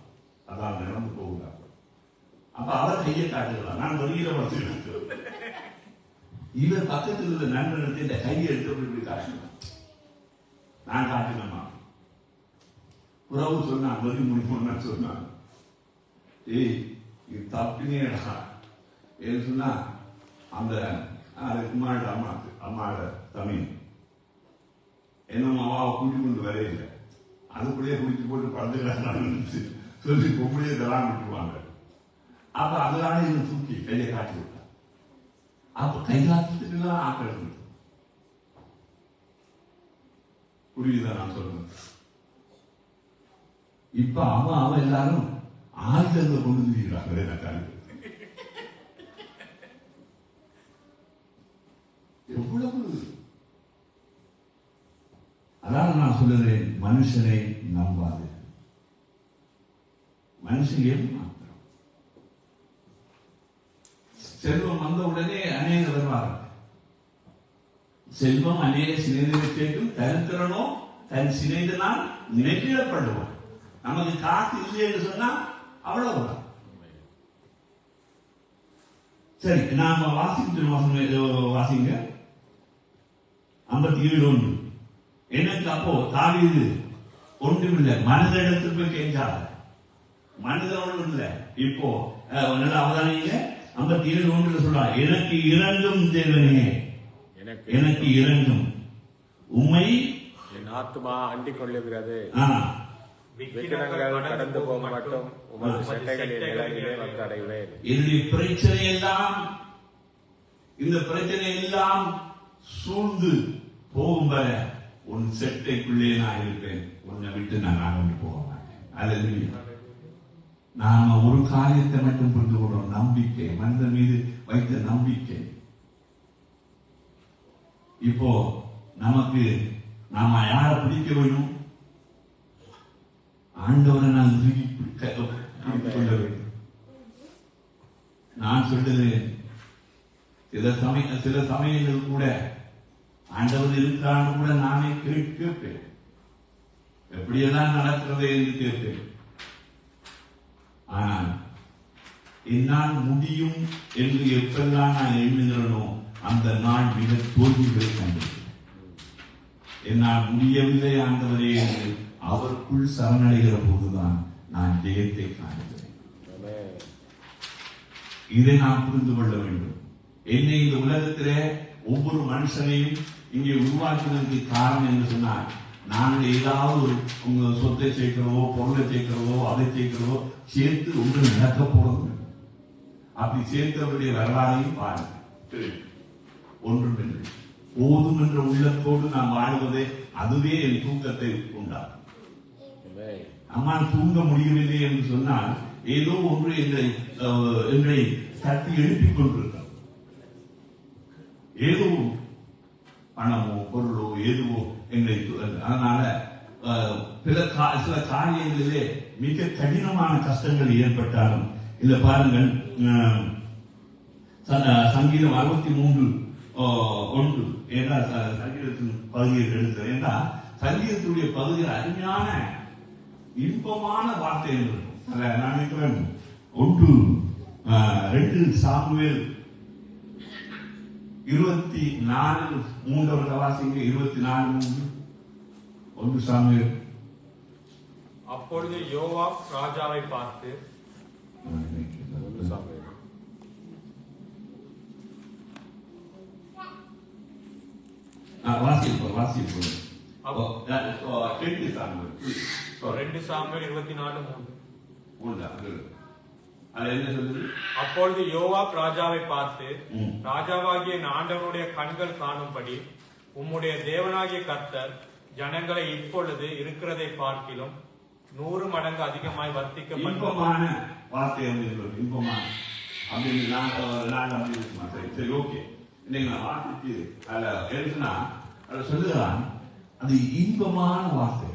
அதான் நடந்து போகிறார். அப்ப அவர் கையை காட்டுகிறார், நான் வெளியில வச்சுட்டு இவர் பக்கத்தில் இருந்த நண்பர்களுக்கு இந்த கையை எடுத்து இப்படி காட்டினார். நான் காட்டினமா உறவு சொன்னான், வெளி முடிப்போம்னா சொன்னான், ஏய் இது தப்பினேடா ஏன்னு சொன்னா அந்த குமாரோட அம்மாவோட தமிழ் என்ன அம்மாவை கூட்டி கொண்டு வரையில அதுக்குள்ளேயே குடிச்சு போட்டு படுத்துக்கிறாங்க சொல்லி பொம்பளையே தரான் விட்டுருவாங்க. அப்ப அதனால என்ன தூக்கி கையை காட்டி விட்டான். அப்ப கை காத்துட்டு ஆக்கள் புரியுதா நான் சொல்றேன். இப்ப அவன் எல்லாரும் ஆயுதங்களை கொண்டு திரிகிறாங்க எனக்கு. எவ்வளவு அதான் நான் சொல்லுறேன், மனுஷனை நம்பாது. மனுஷன் ஏமாத்திரம். செல்வம் வந்த உடனே அநேக வருவார்கள். செல்வம் அநேக சினைந்து கேட்கும், தரித்திரனோ தன் சினைந்தனால் நெகிழப்படுவான். நமக்கு காசு இல்லை என்று சொன்னா அவ்வளவுதான். சரி, நாம வாசிங்க 57:1. எனக்கு அப்போ தாவீது ஒன்றும் இல்லை, மனிதனிடத்தில் போய் கெஞ்சாத, மனிதன் ஒன்றும் இல்லை. இப்போ நல்ல அவதானிங்க 57:1 சொல்றா, எனக்கு இறங்கும் தேவனே, எனக்கு இறங்கும், உம்மை என் ஆத்மா அண்டிக் கொள்ளுகிறது, விக்கிரங்கள் கடந்து போக மட்டும் உமது சட்டைகளின் நிலையிலே வந்து அடைவேன். என்னுடைய பிரச்சனை எல்லாம், இந்த பிரச்சனை எல்லாம் சூழ்ந்து போகும் வரை உன் செட்டைக்குள்ளே நான் இருப்பேன், உன்னை விட்டு நான் ஆரம்பி போக மாட்டேன். அல்லேலூயா. நாம ஒரு காரியத்தை மட்டும் புரிந்து கொள்றோம், நம்பிக்கை, மனிதன் மீது வைத்த நம்பிக்கை. இப்போ நமக்கு நாம யாரை பிடிக்க வேணும்? ஆண்டவரை நான் கொள்ள வேண்டும். நான் சொல்லுகிறேன், சில சமயங்கள் கூட ஆண்டவர் இருக்கிறான்னு கூட நானே கேட்பேன், எப்படியெல்லாம் நடக்கிறது என்று கேட்பேன். ஆனால் என்னால் முடியும் என்று எப்பெல்லாம் நான் எண்ணுகிறேனோ அந்த நாள் மிக தோல்விகளை கண்டிருக்கிறேன். என்னால் முடியவில்லை ஆண்டவரே என்று அவருக்குள் சரணடைகிற போதுதான் நான் ஜெயத்தை காணுகிறேன். இதை நாம் புரிந்து கொள்ள வேண்டும். என்னை இந்த உலகத்திலே ஒவ்வொரு மனுஷனையும் இங்கே உருவாக்குவதற்கு காரணம் என்று சொன்னால், நாங்கள் ஏதாவது ஒரு உங்க சொத்தை சேர்க்கிறவோ, பொருளை சேர்க்கிறவோ, அதை சேர்க்கிறவோ சேர்த்து ஒன்று நடக்க போறது. அப்படி சேர்த்தவருடைய வரலாறையும் பாருங்கள். ஒன்றுமில்லை, போதும் என்ற உள்ளத்தோடு நாம் வாழ்வதே அதுவே என் தூக்கத்தை உண்டாகும். அம்மா தூங்க முடியவில்லை என்று சொன்னால் ஏதோ ஒன்று எங்களை தட்டி எழுப்பிக் கொண்டிருக்கிறது. ஏதோ பணமோ பொருளோ எதுவோ எங்களை. அதனால சில காரியங்களிலே மிக கடினமான கஷ்டங்கள் ஏற்பட்டாலும் இல்ல பாருங்கள், சங்கீதம் 63:1 என்றால் சங்கீதத்தின் பகுதியை எடுத்து என்றால் சங்கீதத்துடைய பகுதியில் அருமையான இன்பமான வார்த்தை என்று நான் நினைக்கிறேன். 2 சாமுவேல் 24:3 வாசிங்க. 24:3 1 சாமுவேல். அப்பொழுது யோவாப் ராஜாவை பார்த்து, வாசிப்போம். 2 சாமுவேல் 24:3. அப்பொழுது யோவாப் ராஜாவை பார்த்து, ராஜாவாகிய ஆண்டவனுடைய கண்கள் காணும்படி உம்முடைய தேவனாகிய கர்த்தர் ஜனங்களை இப்பொழுது இருக்கிறதை பார்க்கிலும் 100 மடங்கு அதிகமாய் வர்த்திக்க. இன்பமான வார்த்தை, இன்பமான. அப்படின்னு நான் அப்படி இருக்குமா? சரி ஓகே. இன்னைக்கு நான் வார்த்தைக்கு அதில் எழுதுனா அதில் சொல்லுகிறான், அது இன்பமான வார்த்தை,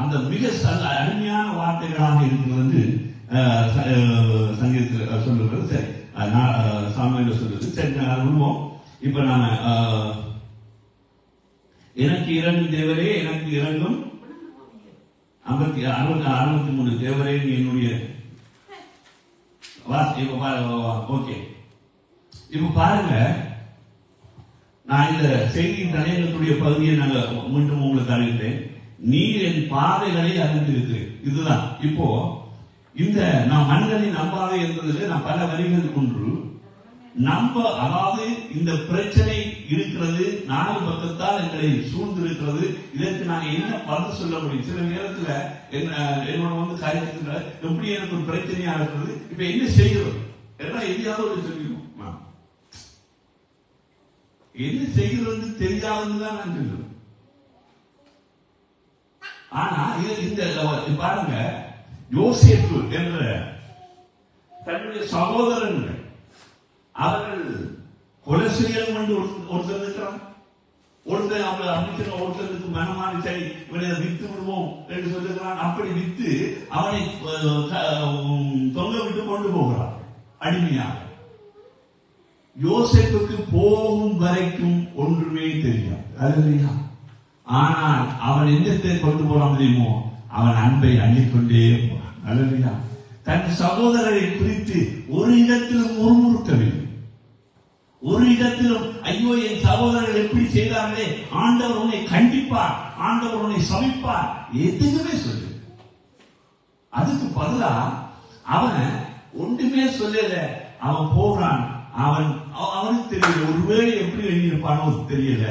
அந்த மிக அருமையான வார்த்தைகளாக இருக்கிறது சங்கீதத்தில் சொல்லுகிறது. சரி, சாமியில சொல்லுது. சரி, விடுவோம். இப்ப நாம எனக்கு இறங்கும் தேவரே, எனக்கு இறங்கும் 63 தேவரே என்னுடைய ஓகே. இப்ப பாருங்க, நான் இந்த செய்தியின் தலையங்கத்துடைய பகுதியை நாங்கள் மீண்டும் உங்களுக்கு அறிவித்தேன். நீர் என் பாதைகளை அறிந்திருக்கிறேன். இதுதான் இப்போ இந்த நான் மனிதனை நம்பாதே என்பதில் நான் பல வரிகள் கொன்று நம்ப, அதாவது இந்த பிரச்சனை இருக்கிறது, 4 பக்கத்தால் எங்களை சூழ்ந்திருக்கிறது, இதற்கு நாங்கள் என்ன பதில் சொல்ல முடியும்? சில நேரத்தில் என்னோட காரியத்துல எப்படி எனக்கு ஒரு பிரச்சனையா இருக்கிறது, இப்ப என்ன செய்கிறது எல்லாம் எதையாவது ஒரு சொல்லிடும். என்ன செய்கிறது தெரியாதுன்னு நான் சொல்லுவேன். ஆனா இந்த பாருங்க, யோசேப்பு என்ற தன்னுடைய சகோதரர்கள் அவர்கள் கொலை செய்யணும் என்று ஒருத்தர் இருக்கிறான். ஒருத்தர் அவர்கள் அமைச்சர் ஒருத்தருக்கு மனமாறி சரி இவனை வித்து விடுவோம் என்று சொல்லுகிறான். அப்படி வித்து அவனை தொங்க விட்டு கொண்டு போகிறான் அடிமையாக. யோசேப்புக்கு போகும் வரைக்கும் ஒன்றுமே தெரியும், அல்லையா? ஆனால் அவன் என்னத்தை கொண்டு போறான் தெரியுமோ? அவன் அன்பை அள்ளிக்கொண்டே போறான், அல்லையா? தன் சகோதரரை குறித்து ஒரு இடத்திலும் முறுமுறுக்கவில்லை, ஒரு இடத்திலும் ஐயோ என் சகோதரர்கள் எப்படி செய்தார்களே, ஆண்டவர் உன்னை கண்டிப்பார், ஆண்டவர் உன்னை சமைப்பார், எதுவுமே சொல்லு. அதுக்கு பதிலா அவன் ஒன்றுமே சொல்லல. அவன் போறான். அவனுக்கு தெரியல, ஒருவேளை எப்படி எழுதியிருப்பானோ தெரியல,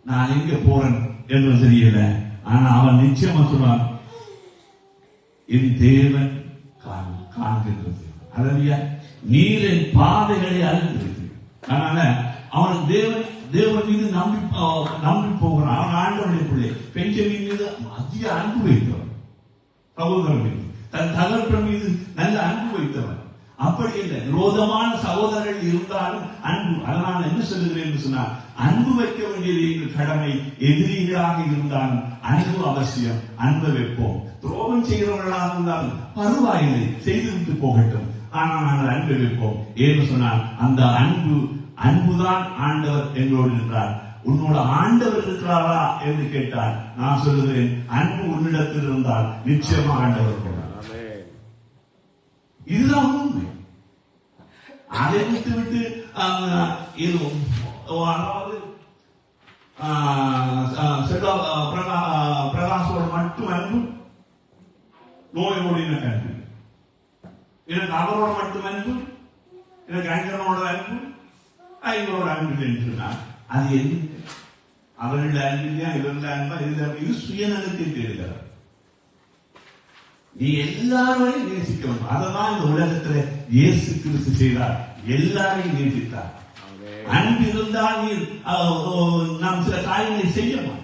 நான் எங்க போறேன் என்று தெரியல. ஆனா அவன் நிச்சயமா சொல்றான், என் தேவன் காண்கின்றது, அல்லையா? நீர் என் பாதைகளை அறிந்திருக்கு. அதனால அவன் தேவன் மீது நம்பி போகிறான். அவன் ஆண்டவனுடைய பிள்ளை. பெஞ்சமின் மீது அதிக அன்பு வைத்தவன், சகோதரன் மீது, தன் தகப்பன் மீது நல்ல அன்பு வைத்தவன். அப்படி இல்லை, விரோதமான சகோதரர்கள் இருந்தாலும் அன்பு. அதனால என்ன சொல்லுகிறேன் என்று சொன்னால், அன்பு வைக்க வேண்டியது எங்கள் கடமை. எதிரிகளாக இருந்தாலும் அன்பு அவசியம், அன்பை வைப்போம். துரோகம் செய்கிறவர்களாக இருந்தாலும் பரவாயில்லை, செய்துவிட்டு போகட்டும், ஆனால் நாங்கள் அன்பை வைப்போம். ஏன்னு சொன்னால் அந்த அன்புதான் ஆண்டவர் எங்களோடு இருக்கிறார். உன்னோட ஆண்டவர் இருக்கிறாரா என்று கேட்டால் நான் சொல்லுகிறேன், அன்பு உன்னிடத்தில் இருந்தால் நிச்சயமா ஆண்டவர் இருக்கிறார். இதுதான் உண்மை. அதை விட்டு பிரகாசோட மட்டும் அன்பு, நோயோடு எனக்கு அன்பு, எனக்கு அவரோட மட்டும் அன்பு, எனக்கு அங்கனோட அன்பு, இவரோட அன்பு என்று சொன்னார். அது என்ன? அவர்களோட அன்பு இல்லையா, இவர்களோட அன்பா? இது சுயநலத்தை தேடுகிறார். நீ எல்லாரையும் நேசிக்க வேண்டும். அததான் இந்த உலகத்துல இயேசு கிறிஸ்து செய்தார், எல்லாரையும் நேசித்தார். அன்பு இருந்தால் நீ நாம் சில காரியங்களை செய்ய மாட்டோம்.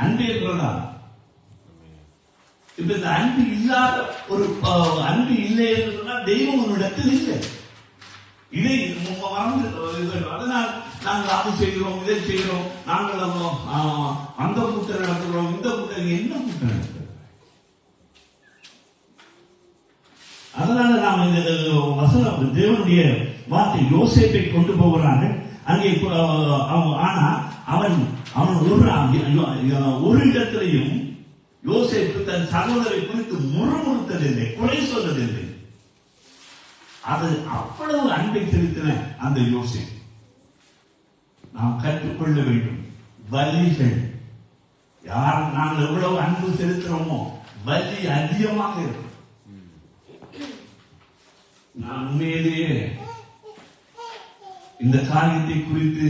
அன்பு இருக்கிறதா? இப்ப இந்த அன்பு இல்லாத ஒரு அன்பு இல்லை என்று சொன்னால் தெய்வம் ஒரு இடத்தில் இல்லை. இதை அதனால் நாங்கள் அது செய்கிறோம், இதை செய்கிறோம், நாங்கள் அந்த கூட்டம் நடத்துகிறோம், இந்த கூட்டம் என்ன கூட்டம் நடத்துகிறோம்? அதனால நாம் இந்த வசனம் தேவனுடைய வார்த்தை யோசேப்பை கொண்டு போகிறார்கள் அங்கே. ஆனா அவன் ஒரு இடத்திலையும் யோசேப்பு தன் சகோதரை குறித்து முறுமுறுத்ததில்லை, குறை சொல்லதில்லை. அது அவ்வளவு அன்பை செலுத்தின அந்த யோசேப்பு. நாம் கற்றுக்கொள்ள வேண்டும். பலிகள் யார் நாங்கள் எவ்வளவு அன்பு செலுத்துறோமோ பலி அதிகமாக இருக்கும். நான் உண்மையிலேயே இந்த காரியத்தை குறித்து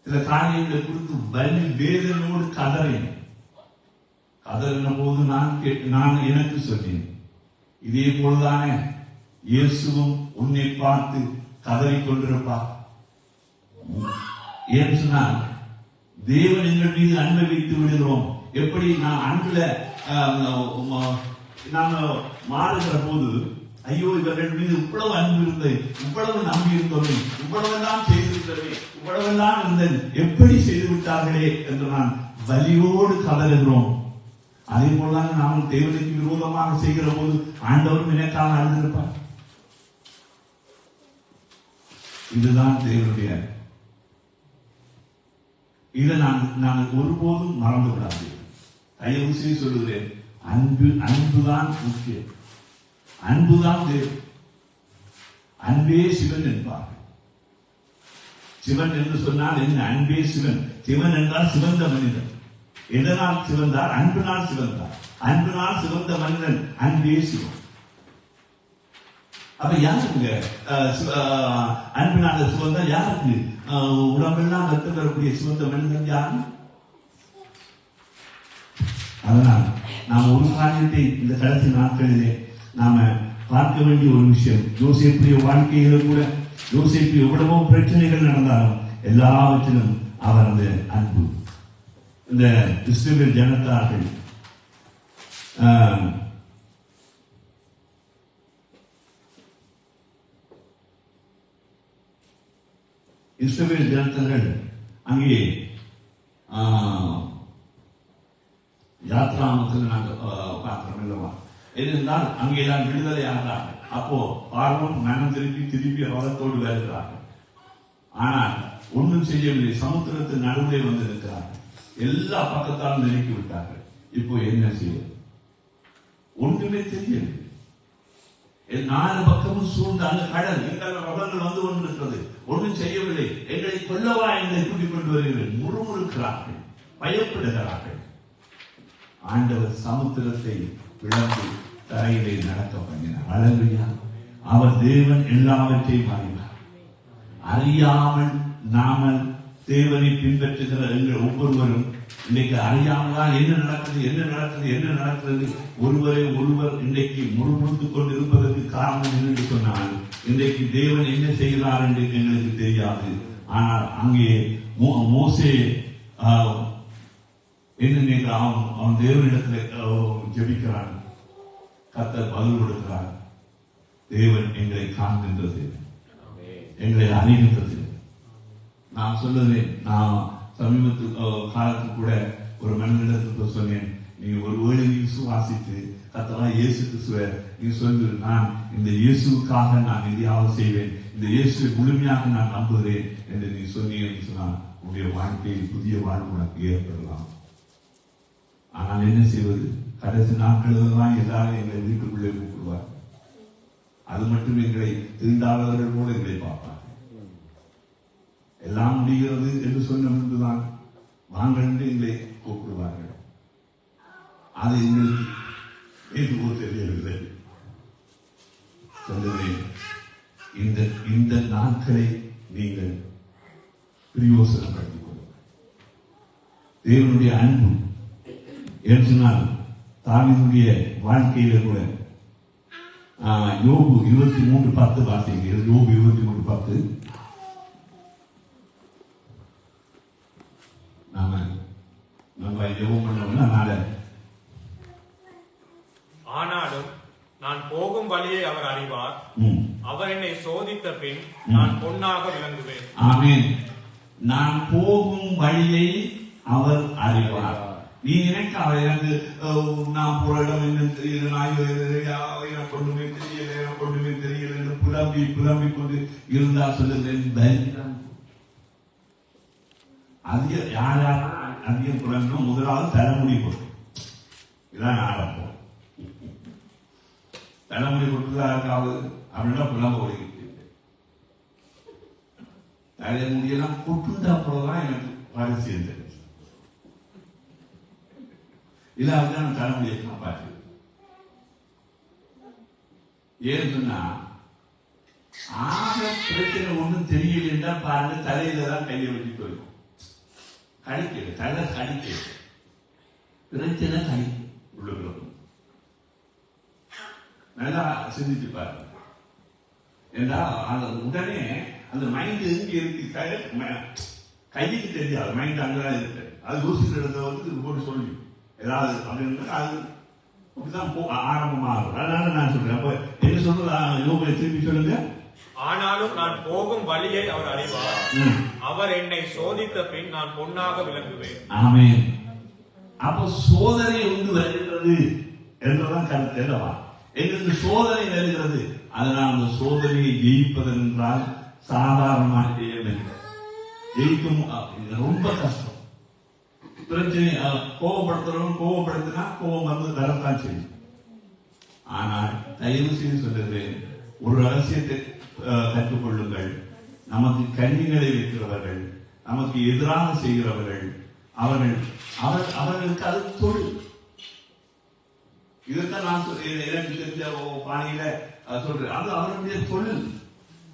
சில காரியங்களை குறித்து பலி வேதனோடு கதறின போது நான் எனக்கு சொன்னேன், இதே போலதானே இயேசுவும் உன்னை பார்த்து கதறிக்கொண்டிருப்பார். ஏன்னு சொன்னால் தேவன் எங்கள் மீது அன்பை வைத்து விடுகிறோம். எப்படி நான் அன்புல நாம மாறுகிற போது ஐயோ இவர்கள் மீது இவ்வளவு அன்பு இருந்தது, இவ்வளவு நம்பி இருந்தோமே, இவ்வளவெல்லாம் செய்திருந்தோமே, இவ்வளவெல்லாம் இருந்தது, எப்படி செய்து விட்டார்களே என்று நான் வலியோடு கதறுகிறோம். அதே போலதான் நாம் தேவனுக்கு விரோதமாக செய்கிற போது ஆண்டவரும் எனக்காக அழுந்திருப்பார். இதுதான் தேவனுடைய. இதை நான் ஒருபோதும் மறந்து விடாது. தயவு செய்து சொல்லுகிறேன், அன்புதான் முக்கியம். அன்புதான் தேவன். அன்பே சிவன் என்பார். சிவன் என்று சொன்னால் என்ன? அன்பே சிவன். சிவன் என்றால் சிவந்த மனிதன். எதனால் சிவந்தார்? அன்பினால் சிவந்தார். அன்பினால் சிவந்த மனிதன் அன்பே சிவன். அப்ப யாருங்க அன்பினால சிவந்தா? யாருக்கு உடம்பெல்லாம் ரத்தம் பெறக்கூடிய சிவந்த மனிதன் யாரு? அதனால் நாம் ஒரு காரியத்தை இந்த கடைசி நாட்களிலே நாம பார்க்க வேண்டிய ஒரு விஷயம், யோசேப்புடைய வாழ்க்கையில கூட யோசேப்பு எவ்வளவோ பிரச்சனைகள் நடந்தாலும் எல்லாவற்றிலும் அவரது அன்பு. இந்த இஸ்ரவேல் ஜனத்தார்கள் இஸ்ரவேல் ஜனத்தார்கள் அங்கே யாத்ராமத்தில் நாங்கள் பார்க்கிறோம் இல்லவா? ஏனென்றால் அங்கேதான் விடுதலை ஆகிறார்கள். அப்போ பார்வோன் மனம் திருப்பி அவரத்தோடு வருகிறார்கள். ஆனால் ஒன்றும் செய்யவில்லை. சமுத்திரத்தின் நடுவே வந்திருக்கிறார்கள். எல்லா பக்கத்தாலும் நெருக்கி விட்டார்கள். இப்போ என்ன செய்வது? ஒன்றுமே தெரியவில்லை. 4 பக்கமும் சூழ்ந்த அந்த கடல், எங்கள் ரதங்கள் வந்து கொண்டிருக்கிறது. ஒன்றும் செய்யவில்லை. எங்களை கொல்லவா எங்களை கூட்டிக் கொண்டு வருகிறேன். முறுமுறுக்கிறார்கள், பயப்படுகிறார்கள். ஆண்டவர் சமுத்திரத்தை விளக்கு தரையிலே நடக்க பண்ணினார். அல்லேலூயா. அவர் தேவன் எல்லாவற்றையும் அறிவார். அறியாமல் நாமல் தேவனை பின்பற்றுகிற எங்கள் ஒவ்வொருவரும் இன்னைக்கு அறியாமல்தான் என்ன நடக்கிறது ஒருவரை ஒருவர் இன்றைக்கு முறுமுறுத்துக் கொண்டு இருப்பதற்கு காரணம் என்று சொன்னால், இன்றைக்கு தேவன் என்ன செய்கிறார் என்று எங்களுக்கு தெரியாது. ஆனால் அங்கே மோசே என்ன அவன் தேவனிடத்தில் ஜெபிக்கிறான். கர்த்தர் பதில் கொடுக்கிறார். தேவன் எங்களை காண்கின்றது, எங்களை அறிகின்றது. நான் சொல்லுறேன், நான் சமீபத்து காலத்துக்கு கூட ஒரு மனிதனிடத்துக்கு சொன்னேன், நீ ஒரு வேளை நீ விசுவாசித்து கர்த்தரா இயேசு கிறிஸ்துவை நீ சொல்லு, நான் இந்த இயேசுக்காக நான் எதையாவது செய்வேன், இந்த இயேசுவை முழுமையாக நான் நம்புகிறேன் என்று நீ சொன்னீங்கன்னு சொன்னால் உன்னுடைய வாழ்க்கையில் புதிய வாழ்வு உனக்கு ஏற்படலாம். ஆனால் என்ன செய்வது? கடைசி நாட்களெல்லாம் எல்லாரும் எங்களை வீட்டுக்குள்ளே கூப்பிடுவார். அது மட்டும் எங்களை தீண்டாதவர்கள் கூட எங்களை பார்ப்பார். எல்லாம் முடிகிறது என்று சொன்ன முன்புதான் வாங்க என்று எங்களை கூப்பிடுவார்கள். அது எங்களுக்கு எதுவோ தெரியவில்லை. சொல்லுவேன், இந்த நாட்களை நீங்கள் பிரயோசனப்படுத்திக் கொள்ளுங்கள். தேவனுடைய அன்பு என்று சொன்னால் தாவீதுடைய வாழ்க்கையில கூட யோபு 23:10 வாசிங்க. யோபு 23:10. நம்ம ஜெபம் பண்ணோம்னா, ஆனாலும் நான் போகும் வழியை அவர் அறிவார், அவர் என்னை சோதித்த பின் நான் பொன்னாக விளங்குவேன். ஆமென். நான் போகும் வழியை அவர் அறிவார். நீ நினைக்க எனக்கு நான் போற இடம் என்ன தெரியல, எனக்கு ஒன்றுமே தெரியல என்று புலம்பி கொண்டு இருந்தா சொல்லுகிறேன். அதிக புலம்பும் முதலாவது தலைமுடி போட்டு இதான் ஆரம்பம். தலைமுடி போட்டுதான் இருக்காது அப்படின்னா புலம்ப ஓடிக்கிட்டு தலைமுடியெல்லாம் கொட்டுண்டா போலதான் எனக்கு வரிசை தெரியும். இல்லாத நான் தலைமுடியை காப்பாற்று. ஏன்னு சொன்னா ஆக பிரச்சனை ஒன்றும் தெரியலன்னா பாருங்க, தலையில தான் கையை வச்சு போயிருக்கும். கடிக்கிறது, தலை கடிக்கிறது, பிரச்சனை கடிக்கும் உள்ளுக்குள்ள. நல்லா சிந்திச்சு பாருங்க. ஏன்னா அந்த உடனே அந்த மைண்ட் எங்க இருக்கு, கைக்கு தெரியாது. மைண்ட் அங்கதான் இருக்கு. அது யோசிக்கிற இடத்துல வந்து போட்டு சொல்லி ஏதாவது அப்படின்னு அது அப்படிதான் ஆரம்பமாகும். அதனால நான் சொல்றேன். அப்ப என்ன சொல்றது? யோபை திருப்பி சொல்லுங்க. ஆனாலும் நான் போகும் வழியை அவர் அறிவார். அவர் என்னை சோதித்த பின் நான் பொன்னாக விளங்குவேன். ஆமென். அப்ப சோதனை ஒன்று வருகிறது என்றுதான் கருத்து அல்லவா? எங்களுக்கு சோதனை வருகிறது. அதனால் அந்த சோதனையை ஜெயிப்பதென்றால் சாதாரணமாக செய்யவில்லை. ஜெயிக்கும் ரொம்ப கஷ்டம். பிரச்சனை கோபப்படுத்துறவங்க கோபப்படுத்தினா கோபம் வந்து வரத்தான் செய்யும். ஆனால் தயவு செய்து சொல்லுகிறேன், ஒரு ரகசியத்தை கற்றுக்கொள்ளுங்கள். நமக்கு கண்ணிகளை வைக்கிறவர்கள், நமக்கு எதிராக செய்கிறவர்கள், அவர்களுக்கு அது தொழில். இதைத்தான் நான் எனக்கு தெரிஞ்ச பாணியில சொல்றேன். அது அவருடைய தொழில்.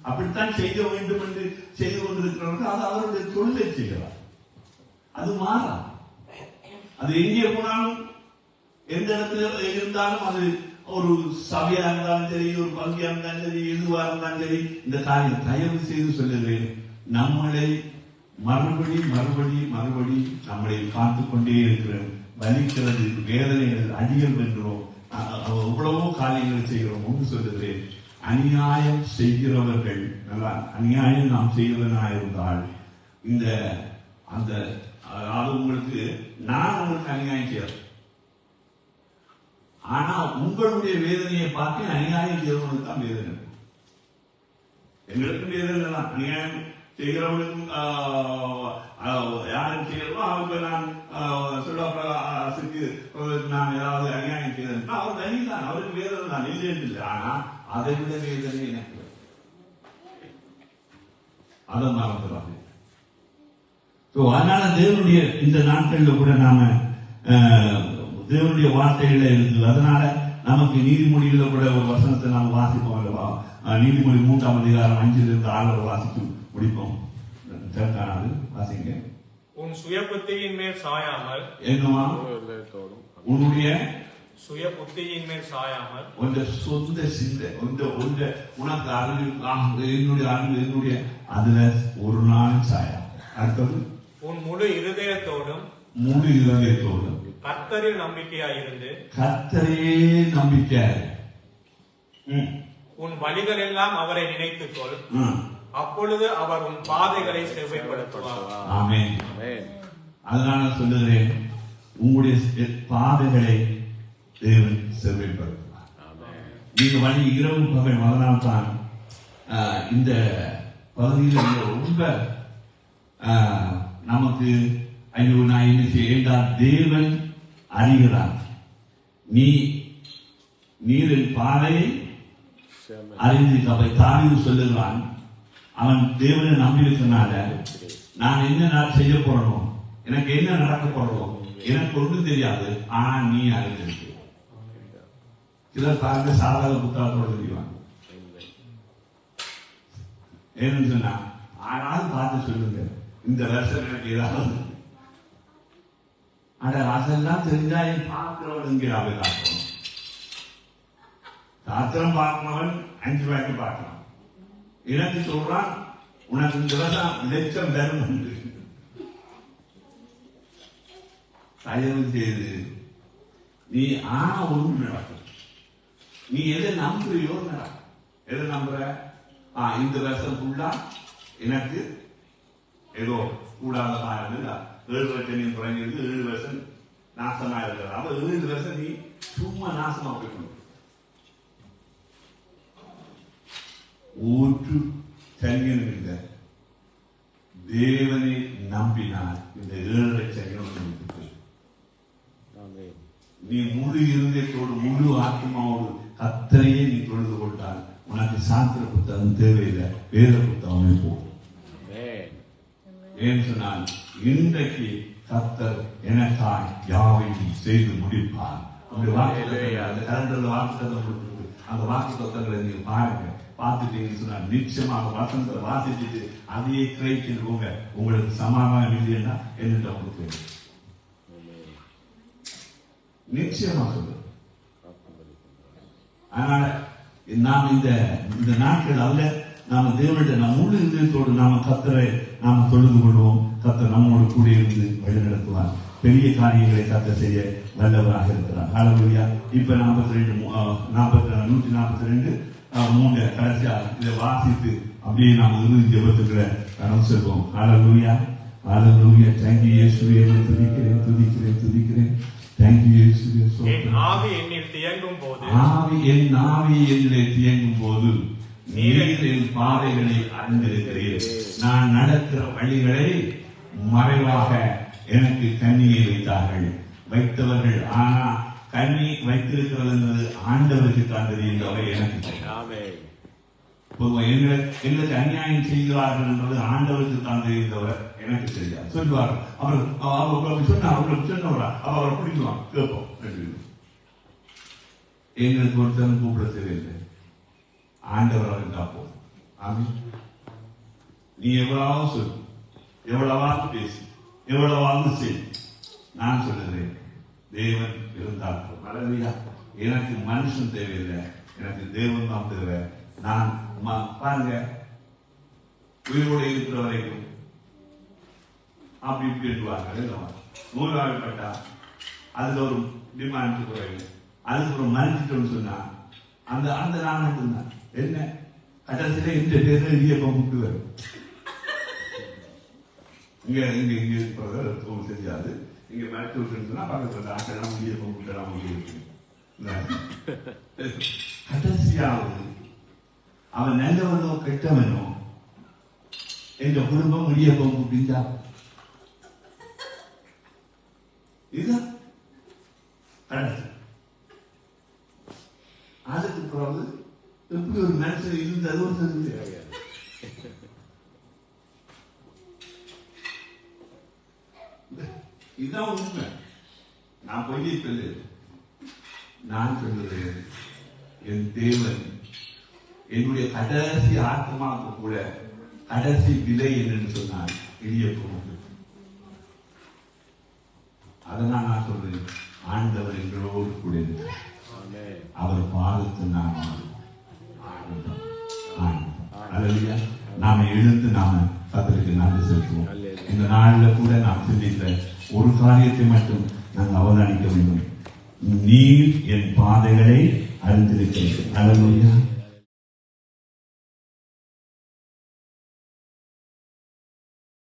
அப்படித்தான் செய்ய வேண்டும் என்று செய்து கொண்டிருக்கிறவர்கள் அது அவருடைய தொழிலை செய்கிறார். அது மாறா. அது எங்கே போனாலும் எந்த இடத்துல இருந்தாலும், அது ஒரு சபையா இருந்தாலும் சரி, ஒரு பங்கியா இருந்தாலும் சரி, எதுவா இருந்தாலும் சரி, இந்த காரியம் தயவு செய்து சொல்லுகிறேன், நம்மளை மறுபடி நம்மளை காத்துக் கொண்டே இருக்கிறோம். வலிக்கிறது, வேதனைகள், அடிகள் வென்றோம், எவ்வளவோ காரியங்கள் செய்கிறோம். ஒன்று சொல்லுகிறேன், அநியாயம் செய்கிறவர்கள், நல்லா அநியாயம் நாம் செய்வதனாக இருந்தால் இந்த அந்த அது உங்களுக்கு, நான் உங்களுக்கு அநியாயம் செய்யறேன். ஆனா உங்களுடைய வேதனையை பார்த்து அநியாயம் செய்யறவங்களுக்கு தான் வேதனை. எங்களுக்கும் வேதனை தான். அநியாயம் செய்கிறவனுக்கும் யாரும் செய்யறதோ அவங்க நான் அரசுக்கு நான் ஏதாவது அநியாயம் செய்தேன் அவர் தனி தான், அவருக்கு வேதனை தான், இல்லை. ஆனா அதை விட வேதனை எனக்கு. அதை மறந்துடாது. அதனால தேவனுடைய இந்த நாட்கள்ல கூட நாம தேவனுடைய வார்த்தைகள இருக்குது. அதனால நமக்கு நீதிமொழிகள கூட ஒரு வசனத்தை நாம் வாசிப்போம் அல்லவா? நீதிமொழி 3ஆம் அதிகாரம் 5-6 வாசித்து முடிப்போம். வாசிங்க. உன் சுய புத்தியின் மேல் சாயாமல், என்னவா? உன்னுடைய சுய புத்தியின் மேல் சாயாமல், உன்னுடைய சொந்த சிந்தை, உனக்கு அறிவு, என்னுடைய அறிவு, என்னுடைய அதுல ஒரு நாள் சாயா. அடுத்தது, உன் முழு இருதயத்தோடும் கர்த்தரில் நம்பிக்கையாயிருந்து, கர்த்தரே நம்பிக்கையாய் உன் வழிகள் எல்லாம் அவரை நினைத்துக்கொள், அப்பொழுது அவர் உன் பாதைகளை செவ்வைப்படுத்துவார். ஆமென். அதனால சொல்லுகிறேன், உங்களுடைய பாதைகளை தேவன் செவ்வைப்படுத்துவார். நீங்க வழி இரவு பகல். அதனால்தான் இந்த பகுதியில் ரொம்ப நமக்கு ஐயோ நான் என்ன செய்ய, தேவன் அறிகிறார். நீரின் பாதையை அறிந்து தாவீது சொல்லுகிறான், அவன் தேவனை நம்பியிருக்கனால நான் என்ன செய்ய போறோம், எனக்கு என்ன நடக்க போறோம் எனக்கு ஒன்றும் தெரியாது, ஆனா நீ அறிந்திருக்க. சிலர் பாருங்க சாதாரண புத்தகத்தோடு தெரிவாங்க. ஏன்னு சொன்னா ஆனாலும் பார்த்து சொல்லுங்க, இந்த வருஷம் எனக்கு ஏதாவது அதெல்லாம் தெரிஞ்சா பார்க்கிறவனுங்கிறாவே காக்கணும். சாத்திரம் பார்க்கணவன் 5 ரூபாய்க்கு பார்க்கலாம். எனக்கு சொல்றான், உனக்கு இந்த வருஷம் லட்சம் தரும் என்று. தயவு செய்து நீ ஒன்று நடக்கும். நீ எதை நம்புறியோ நடக்கும். எதை நம்புற? இந்த வருஷம் ஃபுல்லா எனக்கு ஏதோ கூடாத காரணம் 7 வருஷம் குறைஞ்சிருக்கு, 7 வருஷம் நாசமா இருக்கிறது. அப்ப 7 வருஷம் நீ சும்மா நாசமா போய்க்கணும். ஊற்று சங்கியம் இருந்த தேவனை நம்பினால் இந்த 7 சங்கியம் நீ முழு இருதயத்தோடு முழு ஆத்மாவோடு கர்த்தரையே நீ தொழுது கொண்டால் உனக்கு சாஸ்திர புத்தகம் தேவையில்லை, வேத புத்தகமே போகும். ஏன் சொன்னால் இன்றைக்கு கர்த்தர் எனக்காய் யாவையும் செய்து முடிப்பார். அந்த கலண்டர்ல வாக்குத்தத்தம் கொடுத்துருக்கு. அந்த வாக்குத்தத்தங்களை நீங்க பாருங்க. பார்த்துட்டீங்கன்னு சொன்னா நிச்சயமாக வசனத்தை வாசிச்சுட்டு அதையே கிரகிச்சுட்டு போங்க. உங்களுக்கு சமாதானம் இல்லைன்னா என்னிட்ட கொடுத்து நிச்சயமா சொல்லுங்க. அதனால நாம் இந்த நாட்கள் அல்ல, நாம தேவனுடைய நம் முழு இதயத்தோடு நாம கர்த்தரை நாம தொழுது கொள்வோம். கர்த்தர் நம்மோடு கூட இருந்து வழி நடத்துவார். பெரிய காரியங்களை கர்த்தர் செய்ய வல்லவராக இருக்கிறார். ஹalleluya. இப்ப 142 3 கடைசியா இதை வாசித்து அப்படியே நாம் இறுதி ஜெபத்துக்குள்ள கடன் செல்வோம். ஹalleluya. ஹalleluya. Thank you இயேசுவே. துதிக்கிறேன். Thank you இயேசுவே. என் ஆவி என்னில் தியங்கும் போது நீர் என் பாதைகளை அறிந்திருக்கிறீர். நான் நடக்கிற வழிகளை மறைவாக எனக்கு கண்ணியை வைத்தவர்கள். ஆனா கண்ணி வைத்திருக்கிறது என்பது ஆண்டவருக்கு தான் தெரியும், எனக்கு எங்களுக்கு அநியாயம் செய்கிறார்கள் என்பது ஆண்டவருக்கு தான் தெரிந்தவர், எனக்கு தெரியாது சொல்லுவார். அவர்களுக்கு சொன்னவரா அவரை பிடிக்கலாம் கேட்போம். எங்களுக்கு ஒருத்தரும் கூப்பிட தெரியல, ஆண்டவர் இருந்தா போதும். ஆமென். நீ எவ்வளவு சொல்லு, எவ்வளவாக பேசு, எவ்வளவாக செய், நான் சொல்லுகிறேன் தேவன் இருந்தால் மறதியா. எனக்கு மனுஷன் தேவையில்லை, எனக்கு தேவன் தான் தேவை. நான் பாருங்க, உயிரோடு இருக்கிற வரைக்கும் அப்படி இப்படி நூறாகப்பட்டா அதுல ஒரு டிமாண்ட் குறைவு, அதுக்கு ஒரு மறைஞ்சிட்டோம்னு சொன்னா அந்த அந்த நான் மட்டும்தான் என்ன கடைசியில இந்த பேர்ல இடியப்பம் கூப்பிட்டு இங்க இங்க இங்க இருக்கிறத தெரியாது. இங்க மருத்துவ சொன்னா பக்கத்துல ஆட்டெல்லாம் இடியப்பம் கூட்டலாம் இருக்கு. கடைசியாவது அவன் நல்லவனோ கெட்டவனோ எங்க குடும்பம் முடியப்போம் அப்படின்னா இதுதான் கடைசி. அதுக்கு பிறகு எப்படி ஒரு மனுஷன் இருந்தது ஒரு தெரியாது. இதுதான் உண்மை. நான் பொய்யை சொல்லு, நான் சொல்லுகிறேன். என் தேவன் என்னுடைய கடைசி ஆத்மாவுக்கு கூட கடைசி விலை என்று சொன்னார் இடியப்பம். அதனால் நான் சொல்றேன், ஆண்டவர் எங்களோடு கூட இருக்கிறார். அவர் பாதத்து நாம் நாம எழுந்து நாம கர்த்தருக்கு நன்றி செலுத்துவோம். இந்த நாளில் கூட நாம் சிந்தித்த ஒரு காரியத்தை மட்டும் நாங்கள் அவதானிக்க வேண்டும். நீர் என் பாதைகளை அறிந்திருக்கிறீர்கள். அல்லேலூயா.